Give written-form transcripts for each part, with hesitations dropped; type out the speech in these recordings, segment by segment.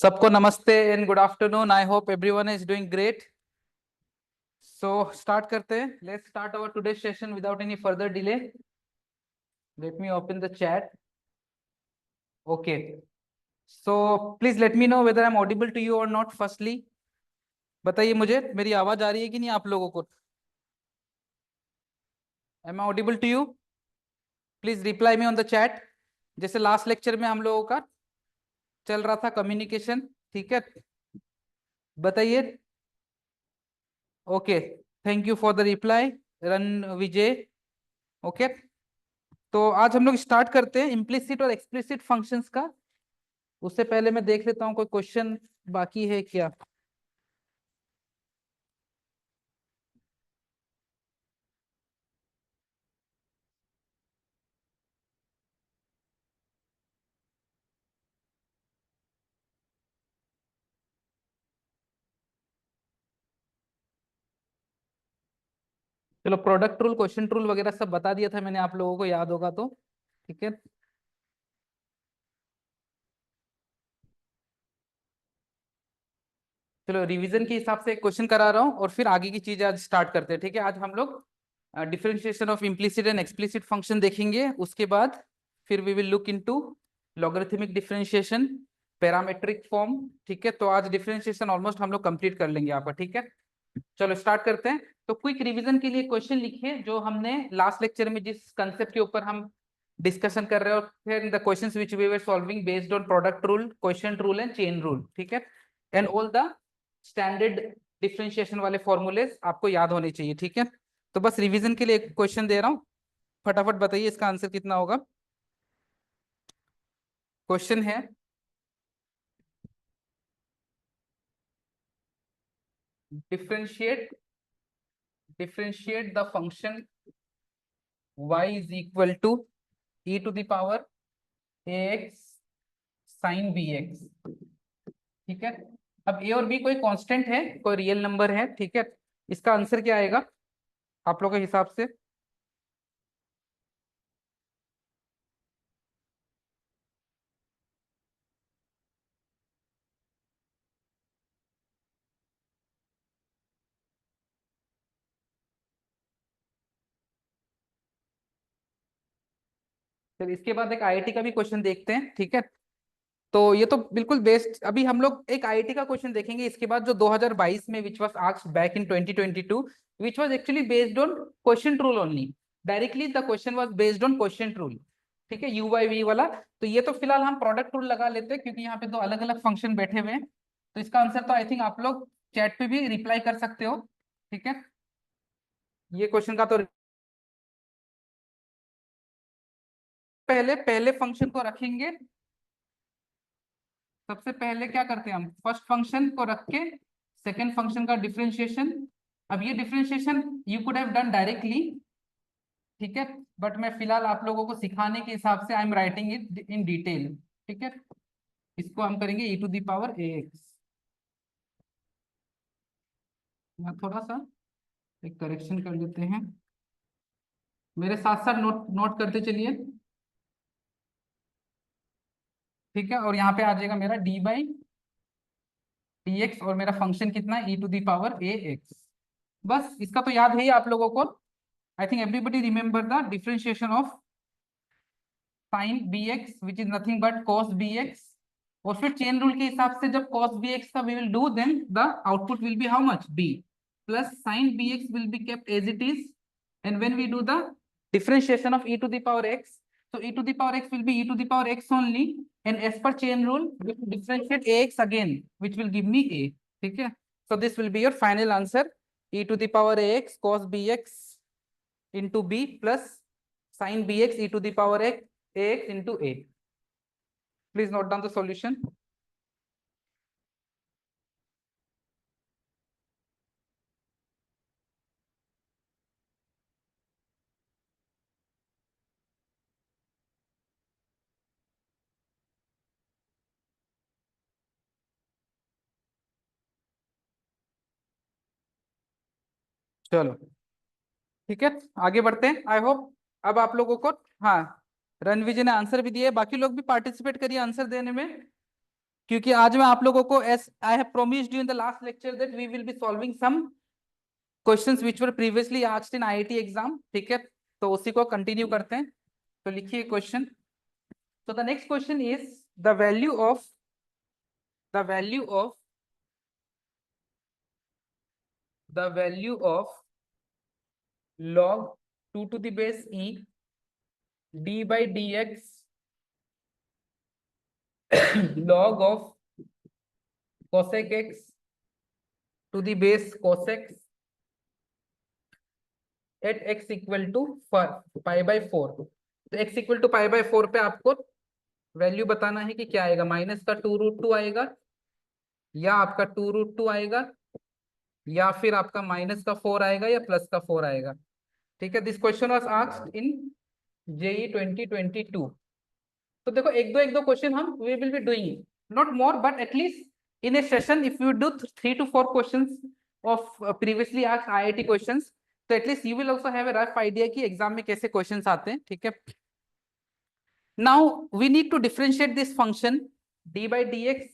सबको नमस्ते and good afternoon. I hope everyone is doing great. So start करते हैं। Let's start our today session without any further delay. Let me open the chat. Okay, so please let me know whether I am audible to you और not. Firstly बताइए मुझे मेरी आवाज आ रही है कि नहीं आप लोगों को। Am I audible to you? Please reply me on the chat. जैसे लास्ट लेक्चर में हम लोगों का चल रहा था कम्युनिकेशन, ठीक है? बताइए। Okay, thank you for the reply run Vijay. Okay, तो आज हम लोग स्टार्ट करते हैं इम्प्लिसिट और एक्सप्लिसिट फंक्शंस का। उससे पहले मैं देख लेता हूँ कोई क्वेश्चन बाकी है क्या। चलो, प्रोडक्ट रूल, क्वेश्चन रूल वगैरह सब बता दिया था मैंने, आप लोगों को याद होगा तो। ठीक है, चलो रिवीजन के हिसाब से एक क्वेश्चन करा रहा हूँ और फिर आगे की चीजें आज स्टार्ट करते हैं। ठीक है, आज हम लोग differentiation of implicit and explicit function देखेंगे। उसके बाद फिर we will look into logarithmic differentiation, parametric form. ठीक है, तो आज डिफरेंशिएशन ऑलमोस्ट हम लोग कंप्लीट कर लेंगे आपका। ठीक है, चलो स्टार्ट करते हैं। तो क्विक रिवीजन के लिए क्वेश्चन लिखिए जो हमने लास्ट लेक्चर में जिस कंसेप्ट के ऊपर हम डिस्कशन कर रहे हो। The questions which we were solving based on product rule, question rule and chain rule. ठीक है, and all the standard differentiation वाले फॉर्मूलेज आपको याद होने चाहिए। ठीक है, तो बस रिवीजन के लिए एक क्वेश्चन दे रहा हूँ, फटाफट बताइए इसका आंसर कितना होगा। क्वेश्चन है, differentiate differentiate the function y is equal to e to the power ax sin bx। ठीक है, अब ए और बी कोई कांस्टेंट है, कोई रियल नंबर है। ठीक है, इसका आंसर क्या आएगा आप लोगों के हिसाब से? फिर इसके बाद एक आईआईटी का भी क्वेश्चन देखते हैं। ठीक है, तो ये तो बिल्कुल बेस्ट। अभी हम लोग एक आईआईटी का क्वेश्चन देखेंगे इसके बाद, जो 2022 में which was asked back in 2022, which was actually based on question rule only. Directly the question was based on question rule. ठीक है, यू बाई वी वाला। तो ये तो फिलहाल हम प्रोडक्ट रूल लगा लेते हैं क्योंकि यहाँ पे दो अलग अलग फंक्शन बैठे हुए हैं। तो इसका आंसर तो आई थिंक आप लोग चैट पे भी रिप्लाई कर सकते हो। ठीक है, ये क्वेश्चन का तो पहले पहले फंक्शन को रखेंगे। सबसे पहले क्या करते हैं हम, फर्स्ट फंक्शन को रख के सेकेंड फंक्शन का डिफरेंशिएशन। अब ये differentiation you could have done directly, ठीक है, बट मैं फिलहाल आप लोगों को सिखाने के हिसाब से I am writing it in detail. ठीक है, इसको हम करेंगे e to the power ax। मैं थोड़ा सा एक करेक्शन कर लेते हैं, मेरे साथ साथ नोट नोट करते चलिए। ठीक है, और यहाँ पे आ जाएगा मेरा डी बाई डी एक्स और मेरा फंक्शन कितना है e to the power ax। बस इसका तो याद है ही आप लोगों को। I think everybody remember the differentiation of sine b x which is nothing but cos b x. और फिर चेन रूल के हिसाब से जब cos bx का we will do, then the output will be how much, b plus sin bx will be kept as it is, and when we do the differentiation of e to the power x, so e to the power x will be e to the power x only, and as per chain rule we will differentiate ax again which will give me a। ठीक है, so this will be your final answer, e to the power ax cos bx into b plus sin bx e to the power x ax into a। Please note down the solution। चलो ठीक है, आगे बढ़ते हैं। I hope अब आप लोगों को, हाँ, रणविजय ने आंसर भी दिए, बाकी लोग भी पार्टिसिपेट करिए आंसर देने में। क्योंकि आज मैं आप लोगों को, as I have promised you in the last lecture, that we will be solving some questions which were previously asked in IIT exam, ठीक है। तो उसी को कंटिन्यू करते हैं। तो लिखिए question. So the next question is the value of the value of the value of log 2 to the base e d by dx log of cosec x to the base cos x at x equal to pi by 4। तो x equal to pi by 4 पे आपको value बताना है कि क्या आएगा, minus का 2√2 आएगा, या आपका 2√2 आएगा, या फिर आपका माइनस का 4 आएगा, या प्लस का 4 आएगा। ठीक है, this question was asked in JEE 2022। तो देखो एक दो क्वेश्चन हम we will be doing, not more, but at least in a session if you do 3 to 4 questions of previously asked IIT questions, तो at least you will also have a rough idea कि exam में कैसे questions आते हैं। ठीक है, now we need to differentiate this function D by D X.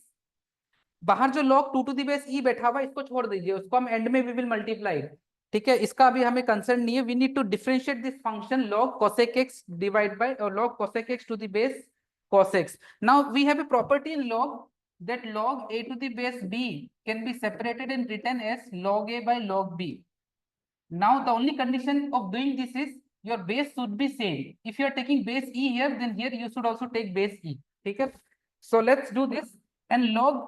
बाहर जो log 2 to the base e बैठा हुआ इसको छोड़ दीजिए, उसको हम एंड में वी विल मल्टीप्लाई। ठीक है, इसका अभी हमें कंसर्न नहीं है। We need to differentiate this function log cosec x divide by और log cosec x to the base cos x। now we have a property in log that log a to the base b can be separated and written as log a by log b। now the only condition of doing this is your base should be same। if you are taking base e here, then here you should also take base e। ठीक है, so let's do this। and log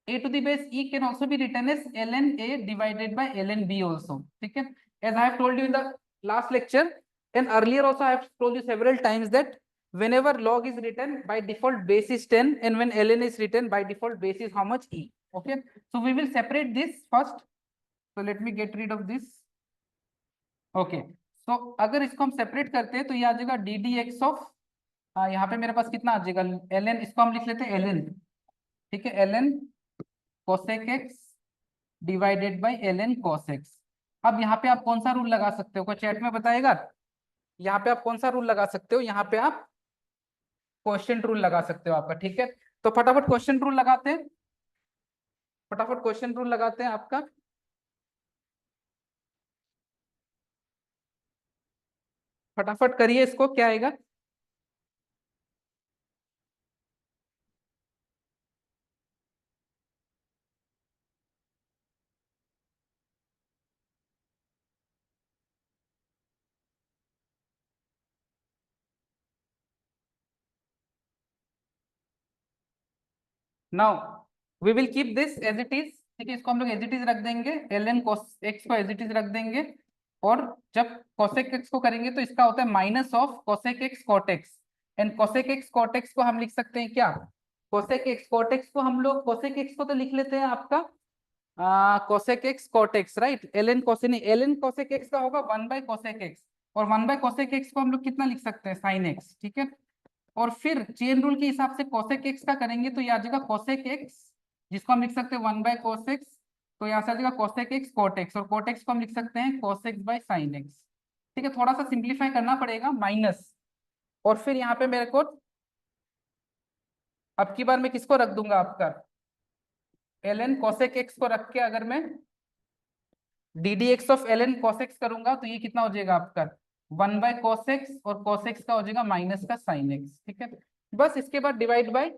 a to the base e can also be written as ln a divided by ln b also। ठीक है, as I have told you in the last lecture and earlier also I have told you several times that whenever log is written by default base is 10, and when ln is written by default base is how much, e। okay, so we will separate this first। so let me get rid of this। okay, so अगर इसको हम separate करते हैं तो ये आ जाएगा D d x of, यहाँ पे मेरे पास कितना आ जाएगा ln, इसको हम लिख लेते हैं ln। ठीक है, ln cosec x divided by ln cos x। अब यहाँ पे आप कौन सा रूल लगा सकते हो, कोई चैट में बताएगा। यहाँ पे आप कौन सा रूल लगा सकते हो, यहाँ पे आप क्वेश्चन रूल लगा सकते हो आपका। ठीक है, तो फटाफट क्वेश्चन रूल लगाते हैं, फटाफट क्वेश्चन रूल लगाते हैं आपका। फटाफट करिए इसको, क्या आएगा। Now we will keep this as it is. ठीक है, इसको हम लोग एज इट इज रख देंगे, ln cos x को एज इट इज रख देंगे। और जब cosec x को करेंगे तो इसका होता है minus of cosec x cot x। And cosec x cot x को हम लिख सकते हैं क्या, cosec x cot x को हम लोग cosec x को तो लिख लेते हैं आपका cosec x cot x, right. ln cos नहीं, ln cosec x का होगा 1 by cosec x, और 1 by cosec x को हम लोग कितना लिख सकते हैं, sin x। ठीक है, और फिर चेन रूल के हिसाब से cosec x का करेंगे तो ये आ जाएगा cosec x, जिसको हम लिख सकते हैं 1 by cos x, तो यहाँ से आ जाएगा cosec x cot x, और cot x को हम लिख सकते हैं cos x by sin x। ठीक है, थोड़ा सा सिंप्लीफाई करना पड़ेगा, माइनस, और फिर यहाँ पे मेरे को अब की बार मैं किसको रख दूंगा, आपका ln cosec x को रख के अगर मैं D d x of ln cos x करूंगा तो ये कितना हो जाएगा आपका 1 by cos x, और cos x का हो जाएगा माइनस का sin x। ठीक है, बस इसके बाद divide by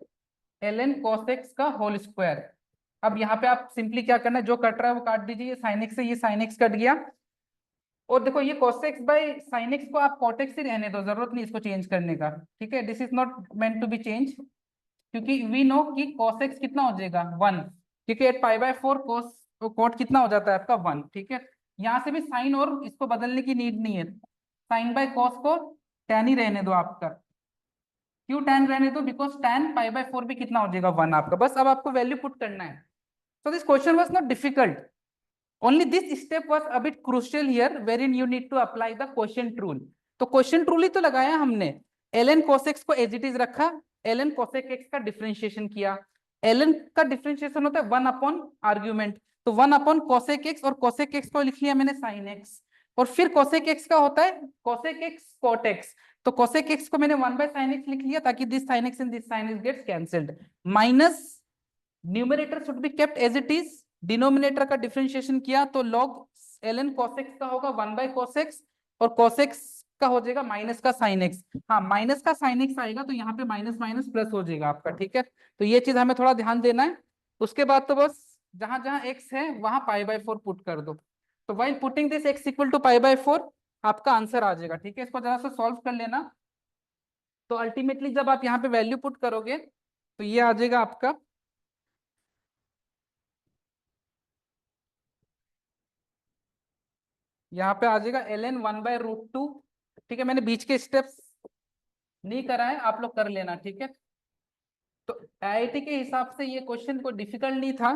ln cos x का होल स्क्वायर। अब यहाँ पे आप सिंपली क्या करना है, जो कट रहा है वो काट दीजिए, ये sin x से ये sin x कट गया। और देखो ये cos x by sin x को आप cot x ही रहने दो, जरूरत नहीं इसको चेंज करने का। ठीक है, this is not meant to be change, क्योंकि वी नो कि cos x कितना हो जाएगा 1, क्योंकि at pi by 4 cos cot कितना हो जाता है आपका 1। ठीक है, यहाँ से भी साइन और इसको बदलने की नीड नहीं है, साइन बाय cos को tan ही रहने दो आपका। क्यों tan रहने दो, बिकॉज tan पाई बाय 4 भी कितना हो जाएगा 1 आपका। बस अब आपको वैल्यू पुट करना है। So this question was not difficult, only this step was a bit crucial here wherein you need to apply the quotient rule. तो क्वोशिएंट रूल ही तो लगाया हमने, ln cos x को एज इट इज रखा, ln cosec x का डिफरेंशिएशन किया। ln का डिफरेंशिएशन होता है 1 अपॉन आर्ग्यूमेंट, तो 1 अपॉन cosec x, और cosec x को लिख लिया मैंने sin x, और फिर cosec x का होता है cosec x cot x, तो cosec x को मैंने 1 by sin x लिख लिया ताकि this sin x and this sin x gets cancelled, minus numerator should be kept as it is, denominator का डिफरेंशिएशन किया तो log ln cos x का होगा 1/cos x, और cos x का हो जाएगा माइनस का sin x। हाँ, माइनस का sin x आएगा तो यहाँ पे माइनस माइनस प्लस हो जाएगा आपका, ठीक है। तो ये चीज हमें थोड़ा ध्यान देना है। उसके बाद तो बस जहां जहां x है वहां π/4 पुट कर दो। तो while putting this x equal to π/4 आपका आंसर आ जाएगा, ठीक है। इसको जरा सा सॉल्व कर लेना। तो अल्टीमेटली जब आप यहाँ पे वैल्यू पुट करोगे तो ये आ जाएगा आपका, यहाँ पे आ जाएगा ln 1/√2। ठीक है, मैंने बीच के स्टेप्स नहीं करा है, आप लोग कर लेना, ठीक है। तो आईआईटी के हिसाब से ये क्वेश्चन कोई डिफिकल्ट नहीं था।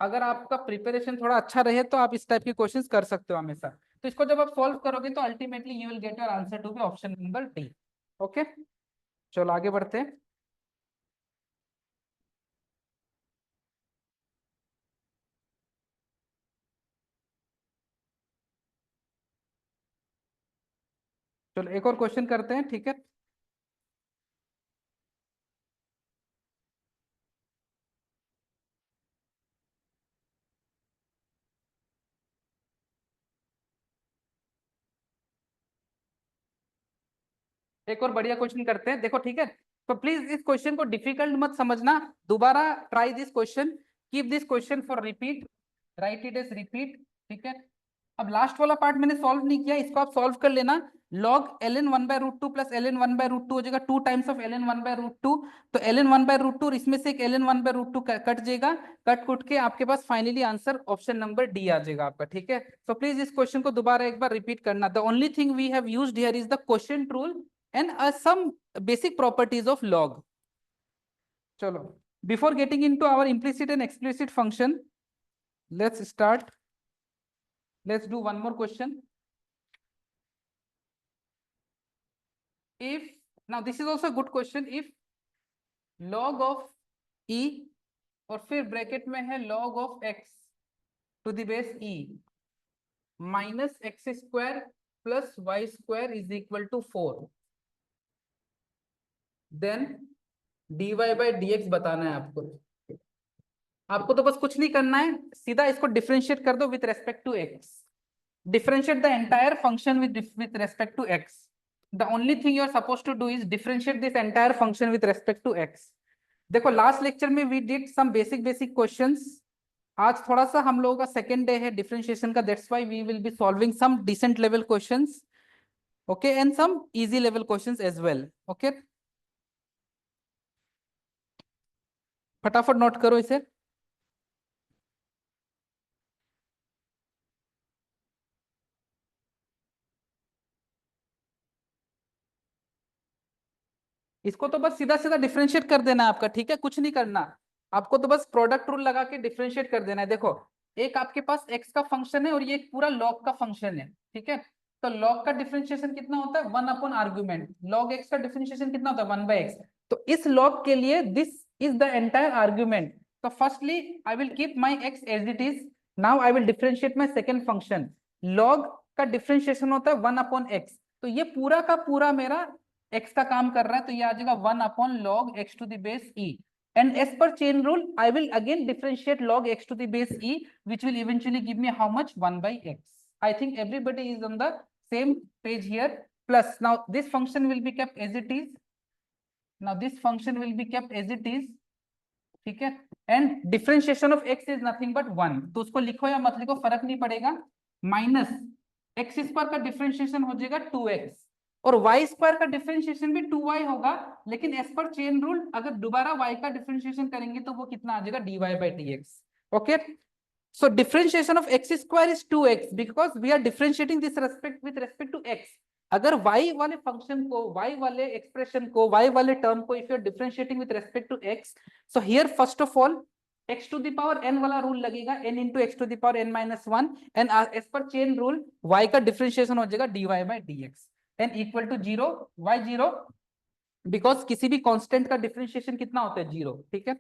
अगर आपका प्रिपरेशन थोड़ा अच्छा रहे तो आप इस टाइप के क्वेश्चंस कर सकते हो हमेशा। तो इसको जब आप सॉल्व करोगे तो ultimately you will get your answer to be option number D. Okay, चलो आगे बढ़ते हैं। चलो एक और क्वेश्चन करते हैं, ठीक है। एक और बढ़िया क्वेश्चन करते हैं, देखो, ठीक है। तो प्लीज इस क्वेश्चन को डिफिकल्ट मत समझना, दोबारा try this question, keep this question for repeat, write it as repeat, ठीक है। अब लास्ट वाला पार्ट मैंने सॉल्व नहीं किया, इसको आप सॉल्व कर लेना। log ln 1/√2 प्लस ln 1/√2 हो जाएगा 2 टाइम्स ऑफ ln 1/√2। तो ln 1/√2 और इसमें से एक ln 1/√2 कट जाएगा, कट कुट के आपके पास finally answer option number D आ जाएगा आपका, ठीक है। तो प्लीज इस क्वेश्चन को दोबारा एक बार रिपीट करना। The only thing we have used here is the quotient rule and some basic properties of log। चलो, before getting into our implicit and explicit function, let's start, let's do one more question। If now this is also a good question, if log of e और फिर bracket में है log of x to the base e minus x square plus y square is equal to 4, then dy by dx बताना है आपको। आपको तो बस कुछ नहीं करना है, सीधा इसको डिफरेंशिएट कर दो with respect to x, differentiate the entire function with respect to x। The only thing you are supposed to do is differentiate this entire function with respect to x। देखो, लास्ट लेक्चर में we did some basic questions। आज थोड़ा सा हम लोगों का second day है differentiation का, that's why we will be solving some decent level questions, okay, and some easy level questions as well, okay. फटाफट नोट करो इसे। इसको तो बस सीधा सीधा डिफरेंशिएट कर देना है आपका, ठीक है, कुछ नहीं करना। आपको तो बस प्रोडक्ट रूल लगा के डिफरेंशिएट कर देना है। देखो, एक आपके पास x का फंक्शन है और ये एक पूरा log का फंक्शन है, ठीक है। तो log का डिफरेंशिएशन कितना होता है, 1 अपॉन आर्ग्यूमेंट। log x का डिफरेंशिएशन कितना होता है, 1/x। तो इस log के लिए this is the entire argument. तो firstly I will keep my x as it is, now I will differentiate my second function. log का डिफरेंशिएशन होता है 1/x, तो ये पूरा का पूरा मेरा x का काम कर रहा है, तो ये आ जाएगा 1/log x to the base e। And as per chain rule, I will again differentiate log x to the base e, which will eventually give me how much, 1/x। I think everybody is on the same page here. Plus, now this function will be kept as it is. Now this function will be kept as it is, ठीक है। And differentiation of x is nothing but 1, तो उसको लिखो या मत लिखो फर्क नहीं पड़ेगा। माइनस एक्स स्क्वायर का डिफरेंशिएशन हो जाएगा 2x, और y स्क्वायर का डिफरेंशिएशन भी 2y होगा, लेकिन एज पर चेन रूल अगर दोबारा y का डिफरेंशिएशन करेंगे तो वो कितना आ जाएगा, dy by dx, okay. So differentiation of x square is 2x because we are differentiating this respect with respect to x। अगर y वाले फंक्शन को, y वाले एक्सप्रेशन को, y वाले टर्म को if you are differentiating with respect to x, so here first of all x to the power n वाला rule लगेगा, n into x to the power n minus 1, and as per chain rule y का differentiation हो जाएगा dy by dx n equal to 0। y 0 because किसी भी constant का differentiation कितना होता है, 0, ठीक है।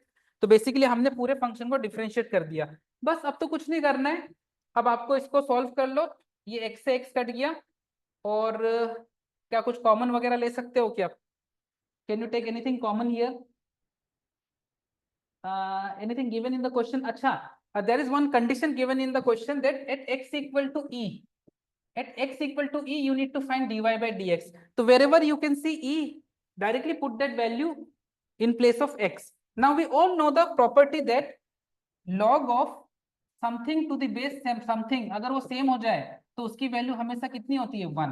तो बेसिकली हमने पूरे फंक्शन को डिफरेंशिएट कर दिया, बस अब तो कुछ नहीं करना है। अब आपको इसको सॉल्व कर लो, ये x से x कट गया, और क्या कुछ कॉमन वगैरह ले सकते हो क्या, can you take anything common here. anything given in the question? Acha, there is one condition given in the question that at x equal to e, at x equal to e, you need to find dy by dx. So wherever you can see e, directly put that value in place of x. Now we all know the property that log of something to the base something, अगर वो same हो जाए तो उसकी value हमेशा कितनी होती है? 1.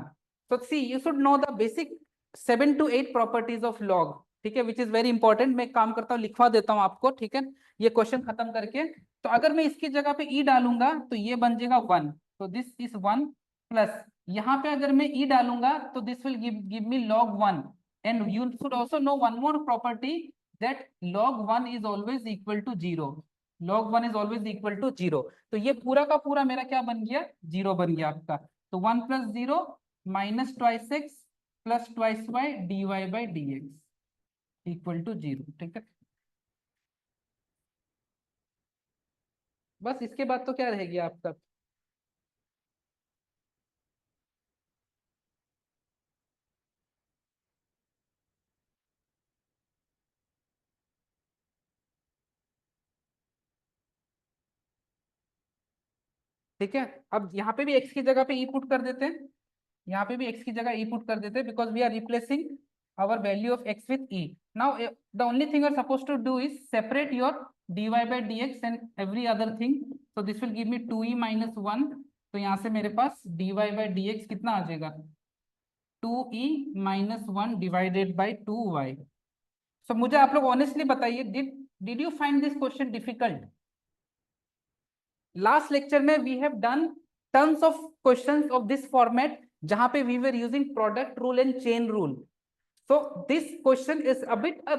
तो see you should know the basic 7 to 8 properties of log, ठीक है, विच इज वेरी इंपॉर्टेंट. मैं एक काम करता हूँ, लिखवा देता हूँ आपको, ठीक है, ये क्वेश्चन खत्म करके. तो अगर मैं इसकी जगह पे ई डालूंगा तो ये बन जाएगा 1, तो दिस इज 1 प्लस यहाँ पे अगर मैं ई डालूंगा तो this will give me log 1. And you should also know one more property that log 1 is always equal to 0. log 1 is always equal to 0. तो ये पूरा का पूरा मेरा क्या बन गया? 0 बन गया आपका. तो 1 + 0 minus twice x plus twice y d Y by D x equal to 0. ठीक है, बस इसके बाद तो क्या रहेगी आपका? ठीक है, अब यहाँ पे भी x की जगह पे ई पुट कर देते हैं, यहाँ पे भी x की जगह e पुट कर देते हैं, because we are replacing our value of x with e. Now the only thing you're supposed to do is separate your dy by dx and every other thing. So this will give me 2e minus 1. तो यहाँ से मेरे पास dy by dx कितना आ जाएगा? 2e minus 1 divided by 2y. So मुझे आप लोग ऑनेस्टली बताइए, did you find this question difficult? Last lecture में we have done tons of questions of this format जहां पे we were using product rule and chain rule. So this question is a bit a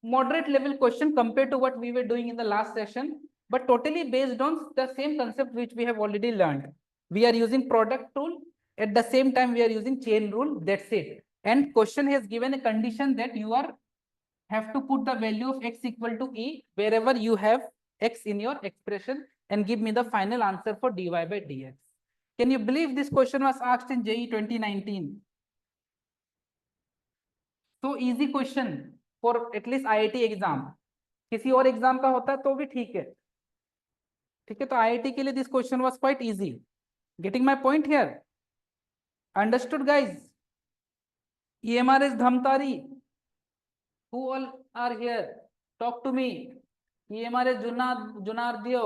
moderate level question compared to what we were doing in the last session, but totally based on the same concept which we have already learned. We are using product rule, at the same time we are using chain rule, that's it. And question has given a condition that you are have to put the value of x equal to e wherever you have x in your expression and give me the final answer for dy by dx. Can you believe this question was asked in JEE 2019? So easy question for at least IIT exam. किसी और exam का होता तो भी ठीक है, ठीक है. तो IIT के लिए this question was quite easy. Getting my point here? Understood, guys? EMR is Dhamtari. Who all are here? Talk to me. EMR is Junardio.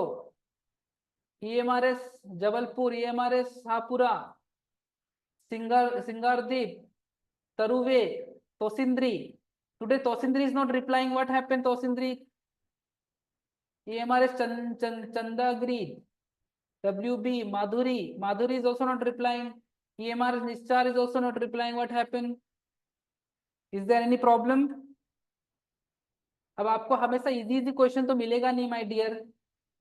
EMRS Jabalpur, EMRS Hapura, Singardeep, Taruve, Tosindri. Today Tosindri is not replying. What happened, Tosindri? EMRS Chandagiri, WB, Madhuri. Madhuri is also not replying. EMRS Nischar is also not replying. What happened? Is there any problem? अब आपको हमेशा easy question तो मिलेगा नहीं my dear,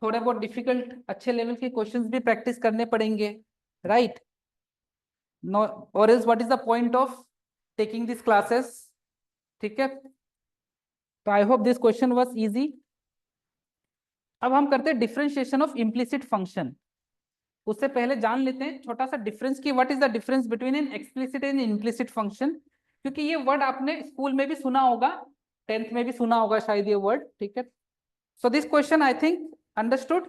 थोड़े बहुत difficult अच्छे level के क्वेश्चंस भी प्रैक्टिस करने पड़ेंगे, राइट? नो, और is what is the point of taking this classes? ठीक है, तो I hope this question was easy. अब हम करते हैं डिफरेंशिएशन ऑफ इम्प्लिसिट फंक्शन. उससे पहले जान लेते हैं छोटा सा डिफरेंस की, what is the difference between an explicit and implicit function, क्योंकि ये वर्ड आपने स्कूल में भी सुना होगा, 10th में भी सुना होगा शायद ये वर्ड. ठीक है, so this question I think understood.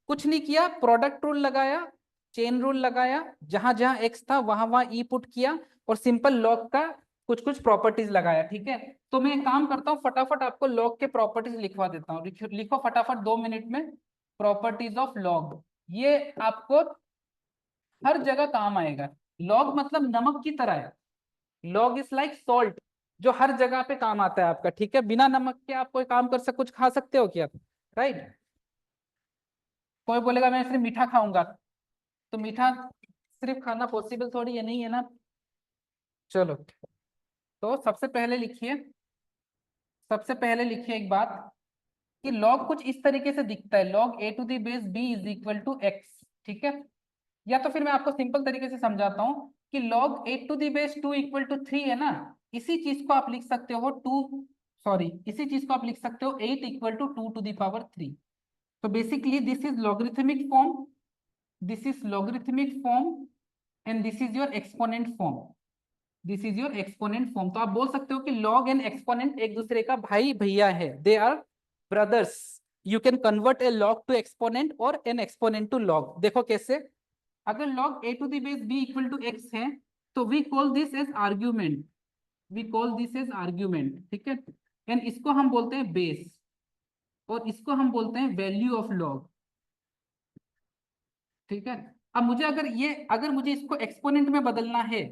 कुछ नहीं किया, प्रोडक्ट रूल लगाया, चेन रूल लगाया, जहां जहां एक्स था वहां वहां ई पुट किया और सिंपल लॉग का कुछ कुछ प्रॉपर्टीज लगाया. ठीक है, तो मैं एक काम करता हूँ, फटाफट आपको लॉग के प्रॉपर्टीज लिखवा देता हूँ. लिखो फटाफट 2 मिनट में प्रॉपर्टीज ऑफ लॉग. ये आपको हर जगह काम आएगा. लॉग मतलब नमक की तरह है. लॉग इज लाइक सॉल्ट, जो हर जगह पे काम आता है आपका. ठीक है, बिना नमक के आप कोई काम कर कुछ खा सकते हो क्या? राइट. कोई बोलेगा मैं सिर्फ मीठा खाऊंगा, तो मीठा सिर्फ खाना पॉसिबल थोड़ी है, नहीं है ना. चलो, तो सबसे पहले लिखिए एक बात कि लॉग कुछ इस तरीके से दिखता है. Log a to the base b is equal to x. ठीक है, या तो फिर मैं आपको सिंपल तरीके से समझाता हूँ कि log 8 to the base 2 equal to 3 है ना. इसी चीज को आप लिख सकते हो 8 equal to 2 to the power 3. So basically this is logarithmic form, and this is your exponent form. तो आप बोल सकते हो कि log and exponent एक दूसरे का भाई भैया है. They are brothers, you can convert a log to exponent और एन एक्सपोनेंट टू लॉग। देखो कैसे, अगर log a to the base b equal to x है तो we call this as argument, we call this as argument, ठीक है। And इसको हम बोलते हैं बेस और इसको हम बोलते हैं वैल्यू ऑफ लॉग, ठीक है। अब मुझे अगर मुझे इसको एक्सपोनेंट में बदलना है,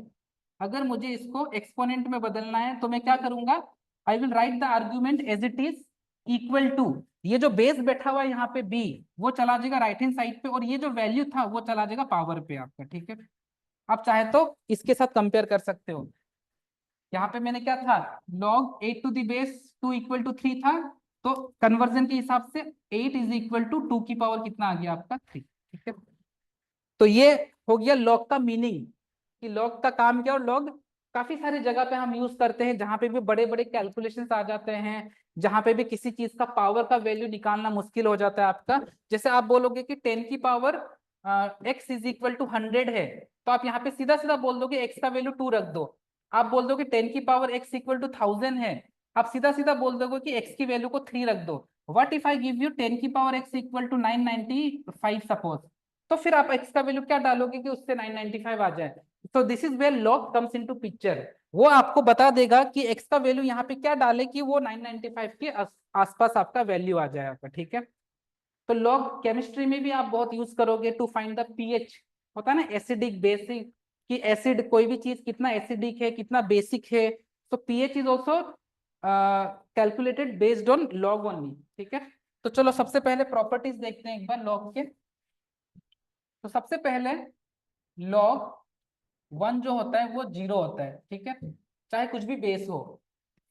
अगर मुझे इसको एक्सपोनेंट में बदलना है तो मैं क्या करूंगा, I will write the argument as it is equal to, ये जो बेस बैठा हुआ है यहाँ पे b, वो चला जाएगा राइट हैंड साइड पे, और ये जो वैल्यू था वो चला जाएगा पावर पे आपका, ठीक है। आप चाहे तो इसके साथ कंपेयर कर सकते हो। यहाँ पे मैंने क्या था, log 8 to the base 2 equal to 3 था, तो कन्वर्जन के हिसाब से 8 इज इक्वल टू 2 की पावर कितना आ गया आपका 3, ठीक है। तो ये हो गया लॉग का मीनिंग, कि लॉग का काम क्या, और लॉग काफी सारी जगह पे हम यूज करते हैं, जहां पे भी बड़े बड़े कैलकुलेशंस आ जाते हैं, जहां पे भी किसी चीज का पावर का वैल्यू निकालना मुश्किल हो जाता है आपका। जैसे आप बोलोगे कि 10 की power x is equal to 100 है, तो आप यहाँ पे सीधा सीधा बोल दोगे x का वैल्यू 2 रख दो। आप बोल दोगे 10 की पावर x इक्वल टू 1000 है, आप सीधा सीधा बोल दोगे कि x की वैल्यू को 3 रख दो। What if I give you 10 की power x equal to 995 suppose, तो फिर आप x का वैल्यू क्या डालोगे कि उससे 995 आ जाए। तो this is where log comes into picture, वो आपको बता देगा कि x का वैल्यू यहाँ पे क्या डाले कि वो 995 के आसपास आपका वैल्यू आ जाए आपका, ठीक है। तो लॉग केमिस्ट्री में भी आप बहुत यूज करोगे टू फाइंड द पीएच, होता है ना एसिडिक बेसिक, कि एसिड कोई भी चीज कितना एसिडिक है कितना बेसिक है, तो pH is also calculated based on log only, ठीक है। तो चलो सबसे पहले प्रॉपर्टीज देखते हैं एक बार लॉग के। तो सबसे पहले लॉग 1 जो होता है वो 0 होता है, ठीक है, चाहे कुछ भी बेस हो।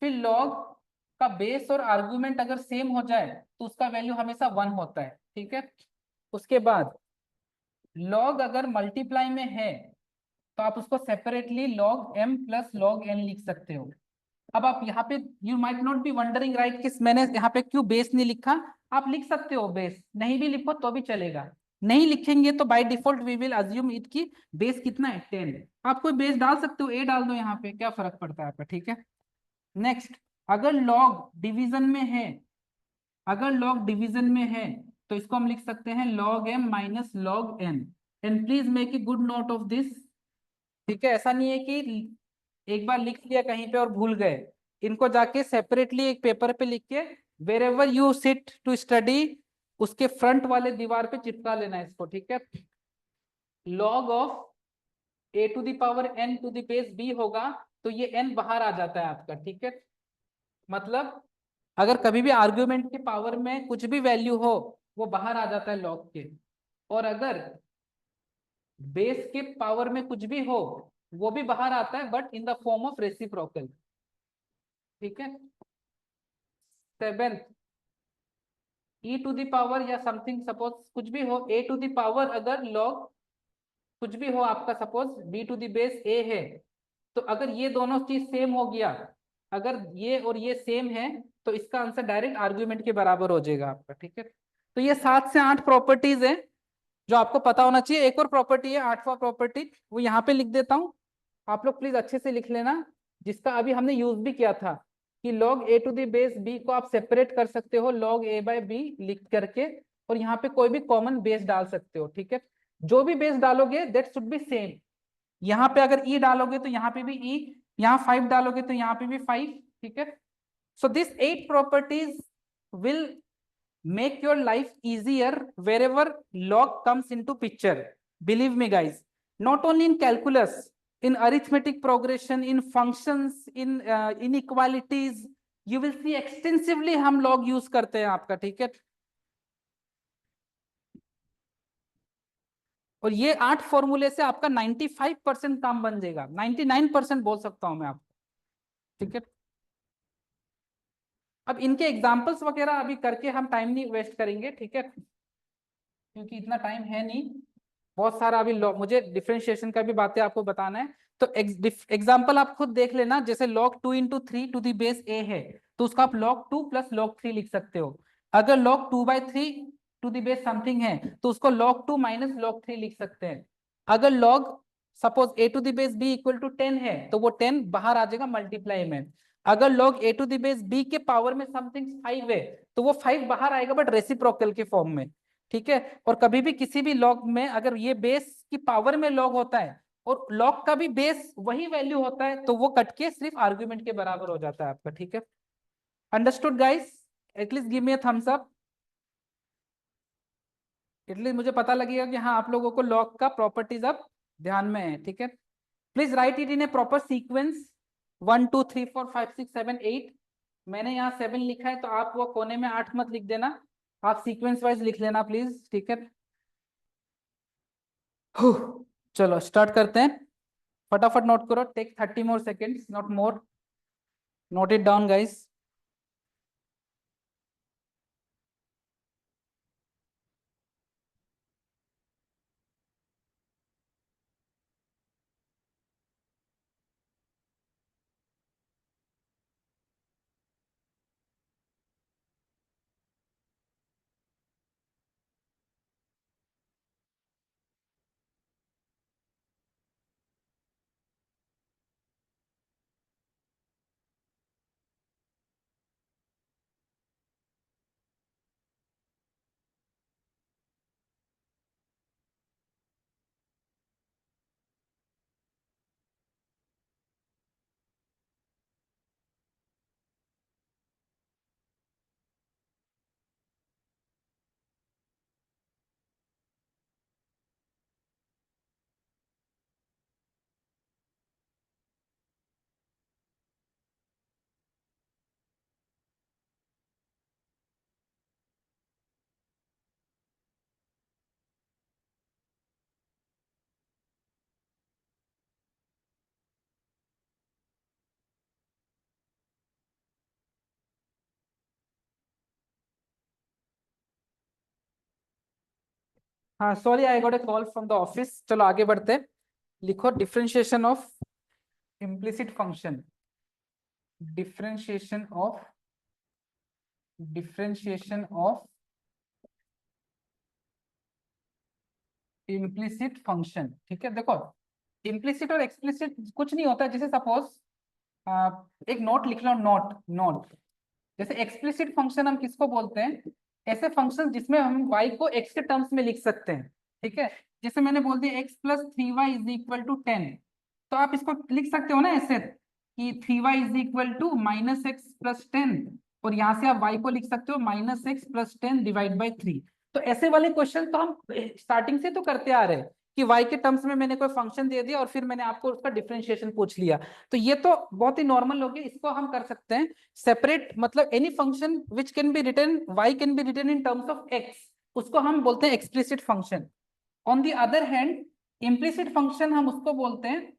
फिर लॉग का बेस और आर्गुमेंट अगर सेम हो जाए तो उसका वैल्यू हमेशा 1 होता है, ठीक है। उसके बाद लॉग अगर मल्टीप्लाई में है तो आप उसको separately log m plus log n लिख सकते हो। अब आप यहाँ पे you might not be wondering right कि मैंने यहाँ पे क्यों बेस नहीं लिखा, आप लिख सकते हो बेस, नहीं भी लिखो तो भी चलेगा। नहीं लिखेंगे तो by default we will assume it की बेस कितना है 10, आप कोई बेस डाल सकते हो, a डाल दो यहाँ पे, क्या फर्क पड़ता है आपका, ठीक है। नेक्स्ट, अगर लॉग डिवीजन में है, अगर लॉग डिवीजन में है तो इसको हम लिख सकते हैं log m minus log n, and please make a good note of this, ठीक है। ऐसा नहीं है कि एक बार लिख लिया कहीं पे और भूल गए, इनको जाके सेपरेटली एक पेपर पे लिख के wherever you sit to study उसके फ्रंट वाले दीवार पे चिपका लेना है इसको, ठीक है। Log of a to the power n to the base b होगा, तो ये n बाहर आ जाता है आपका, ठीक है। मतलब अगर कभी भी आर्ग्यूमेंट के पावर में कुछ भी वैल्यू हो वो बाहर आ जाता है लॉग के, और अगर बेस के पावर में कुछ भी हो वो भी बाहर आता है, but in the form of reciprocal, ठीक है। 7 e टू द पावर या समथिंग सपोज कुछ भी हो a टू द पावर, अगर लॉग कुछ भी हो आपका suppose b to the base a है, तो अगर ये दोनों चीज सेम हो गया, अगर ये और ये सेम है तो इसका आंसर डायरेक्ट आर्ग्यूमेंट के बराबर हो जाएगा आपका, ठीक है। तो ये 7 से 8 प्रॉपर्टीज है जो आपको पता होना चाहिए। एक और प्रॉपर्टी है 8वां प्रॉपर्टी, वो यहाँ पे लिख देता हूँ, आप लोग प्लीज अच्छे से लिख लेना, जिसका अभी हमने यूज भी किया था, कि log a to the base b को आप सेपरेट कर सकते हो log a बाय b लिख करके, और यहाँ पे कोई भी कॉमन बेस डाल सकते हो, ठीक है। जो भी बेस डालोगे दैट शुड बी सेम, यहाँ पे अगर e डालोगे तो यहाँ पे भी e, यहाँ 5 डालोगे तो यहाँ पे भी 5, ठीक है। So this 8 properties will make your life easier wherever log comes into picture. Believe me guys, not only in calculus, in arithmetic progression, in functions, in inequalities, you will see extensively हम log use करते हैं आपका, ठीक है। और ये 8 फॉर्मूले से आपका 95% काम बन जाएगा, 99% बोल सकता हूं मैं आपको, ठीक है। अब इनके एग्जाम्पल्स वगैरह अभी करके हम टाइम नहीं वेस्ट करेंगे, ठीक है, क्योंकि इतना टाइम है नहीं, बहुत सारा अभी मुझे डिफरेंशिएशन का भी बातें आपको बताना है। तो एग्जाम्पल आप खुद देख लेना, जैसे log 2 into 3 to the base a है, तो उसका आप log 2 प्लस log 3 लिख सकते हो। अगर log 2 by 3 to the base something है तो उसको log 2 माइनस log 3 लिख सकते हैं। अगर log suppose a to the base b equal to 10 है तो वो 10 बाहर आ जाएगा मल्टीप्लाई में। अगर log a to the base b के पावर में समथिंग 5 है तो वो 5 बाहर आएगा बट रेसिप्रोकल के फॉर्म में, ठीक है। और कभी भी किसी भी लॉग में अगर ये बेस की पावर में लॉग होता है और लॉग का भी बेस वही वैल्यू होता है तो वो कट के सिर्फ आर्ग्यूमेंट के बराबर हो जाता है आपका, ठीक है। Understood guys? At least give me a thumbs up. At least मुझे पता लगेगा कि हाँ आप लोगों को लॉग का प्रॉपर्टीज अब ध्यान में है, ठीक है। Please right it in A proper sequence, 1 2 3 4 5 6 7 8। मैंने यहाँ 7 लिखा है तो आप वो कोने में 8 मत लिख देना, आप सीक्वेंस वाइज लिख लेना प्लीज, ठीक है। चलो स्टार्ट करते हैं, फटाफट नोट करो, take 30 more seconds, not more. Note it down guys. हाँ sorry, I got a call from the office. चलो आगे बढ़ते हैं। लिखो differentiation of implicit function, differentiation of differentiation of implicit function, ठीक है। देखो इम्प्लिसिट और एक्सप्लिसिट कुछ नहीं होता, जैसे सपोज एक नोट लिख लो, नोट नोट। जैसे एक्सप्लिसिट फंक्शन हम किसको बोलते हैं, ऐसे फंक्शन जिसमें हम y को x के टर्म्स में लिख सकते हैं, ठीक है। जैसे मैंने बोल दिया x+3y इज इक्वल टू 10, तो आप इसको लिख सकते हो ना ऐसे कि 3y is equal to -x+10, और यहाँ से आप y को लिख सकते हो -x+10/3। तो ऐसे वाले क्वेश्चन तो हम स्टार्टिंग से तो करते आ रहे हैं कि y के टर्म्स में मैंने कोई फंक्शन दे दिया और फिर मैंने आपको उसका डिफरेंशिएशन पूछ लिया, तो ये तो बहुत ही नॉर्मल हो गया। इसको हम कर सकते हैं सेपरेट, मतलब any function which can be written, y can be written in terms of x, उसको हम बोलते हैं explicit function. On the other hand implicit function हम उसको बोलते हैं,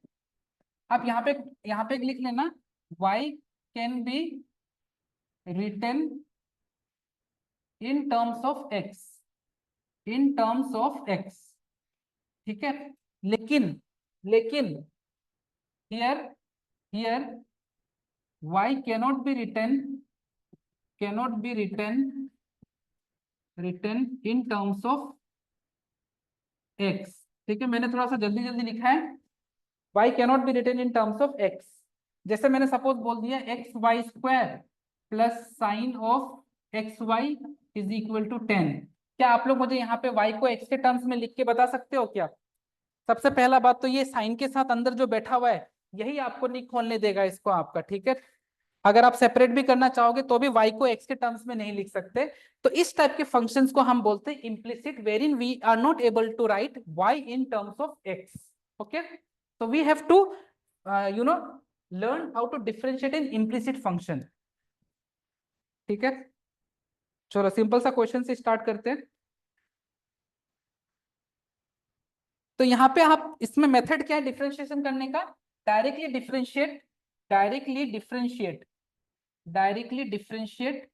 आप यहाँ पे लिख लेना, y can be written in terms of x, in terms of x, ठीक है। लेकिन लेकिन here here y cannot be written in terms of x, ठीक है। मैंने थोड़ा सा जल्दी जल्दी लिखा है, y cannot be written in terms of x। जैसे मैंने सपोज बोल दिया x² plus sine of xy is equal to 10, क्या आप लोग मुझे यहाँ पे y को x के टर्म्स में लिख के बता सकते हो क्या? सबसे पहला बात तो ये साइन के साथ अंदर जो बैठा हुआ है यही आपको नहीं खोलने देगा इसको आपका, ठीक है। अगर आप सेपरेट भी करना चाहोगे तो भी y को x के टर्म्स में नहीं लिख सकते। तो इस टाइप के फंक्शंस को हम बोलते हैं implicit, wherein we are not able to write y in terms of x, okay. so we have to you know learn how to differentiate an implicit function, ठीक है। चलो सिंपल सा क्वेश्चन से स्टार्ट करते हैं। तो यहाँ पे आप इसमें मेथड क्या है डिफरेंशिएशन करने का, directly differentiate, directly differentiate, directly differentiate,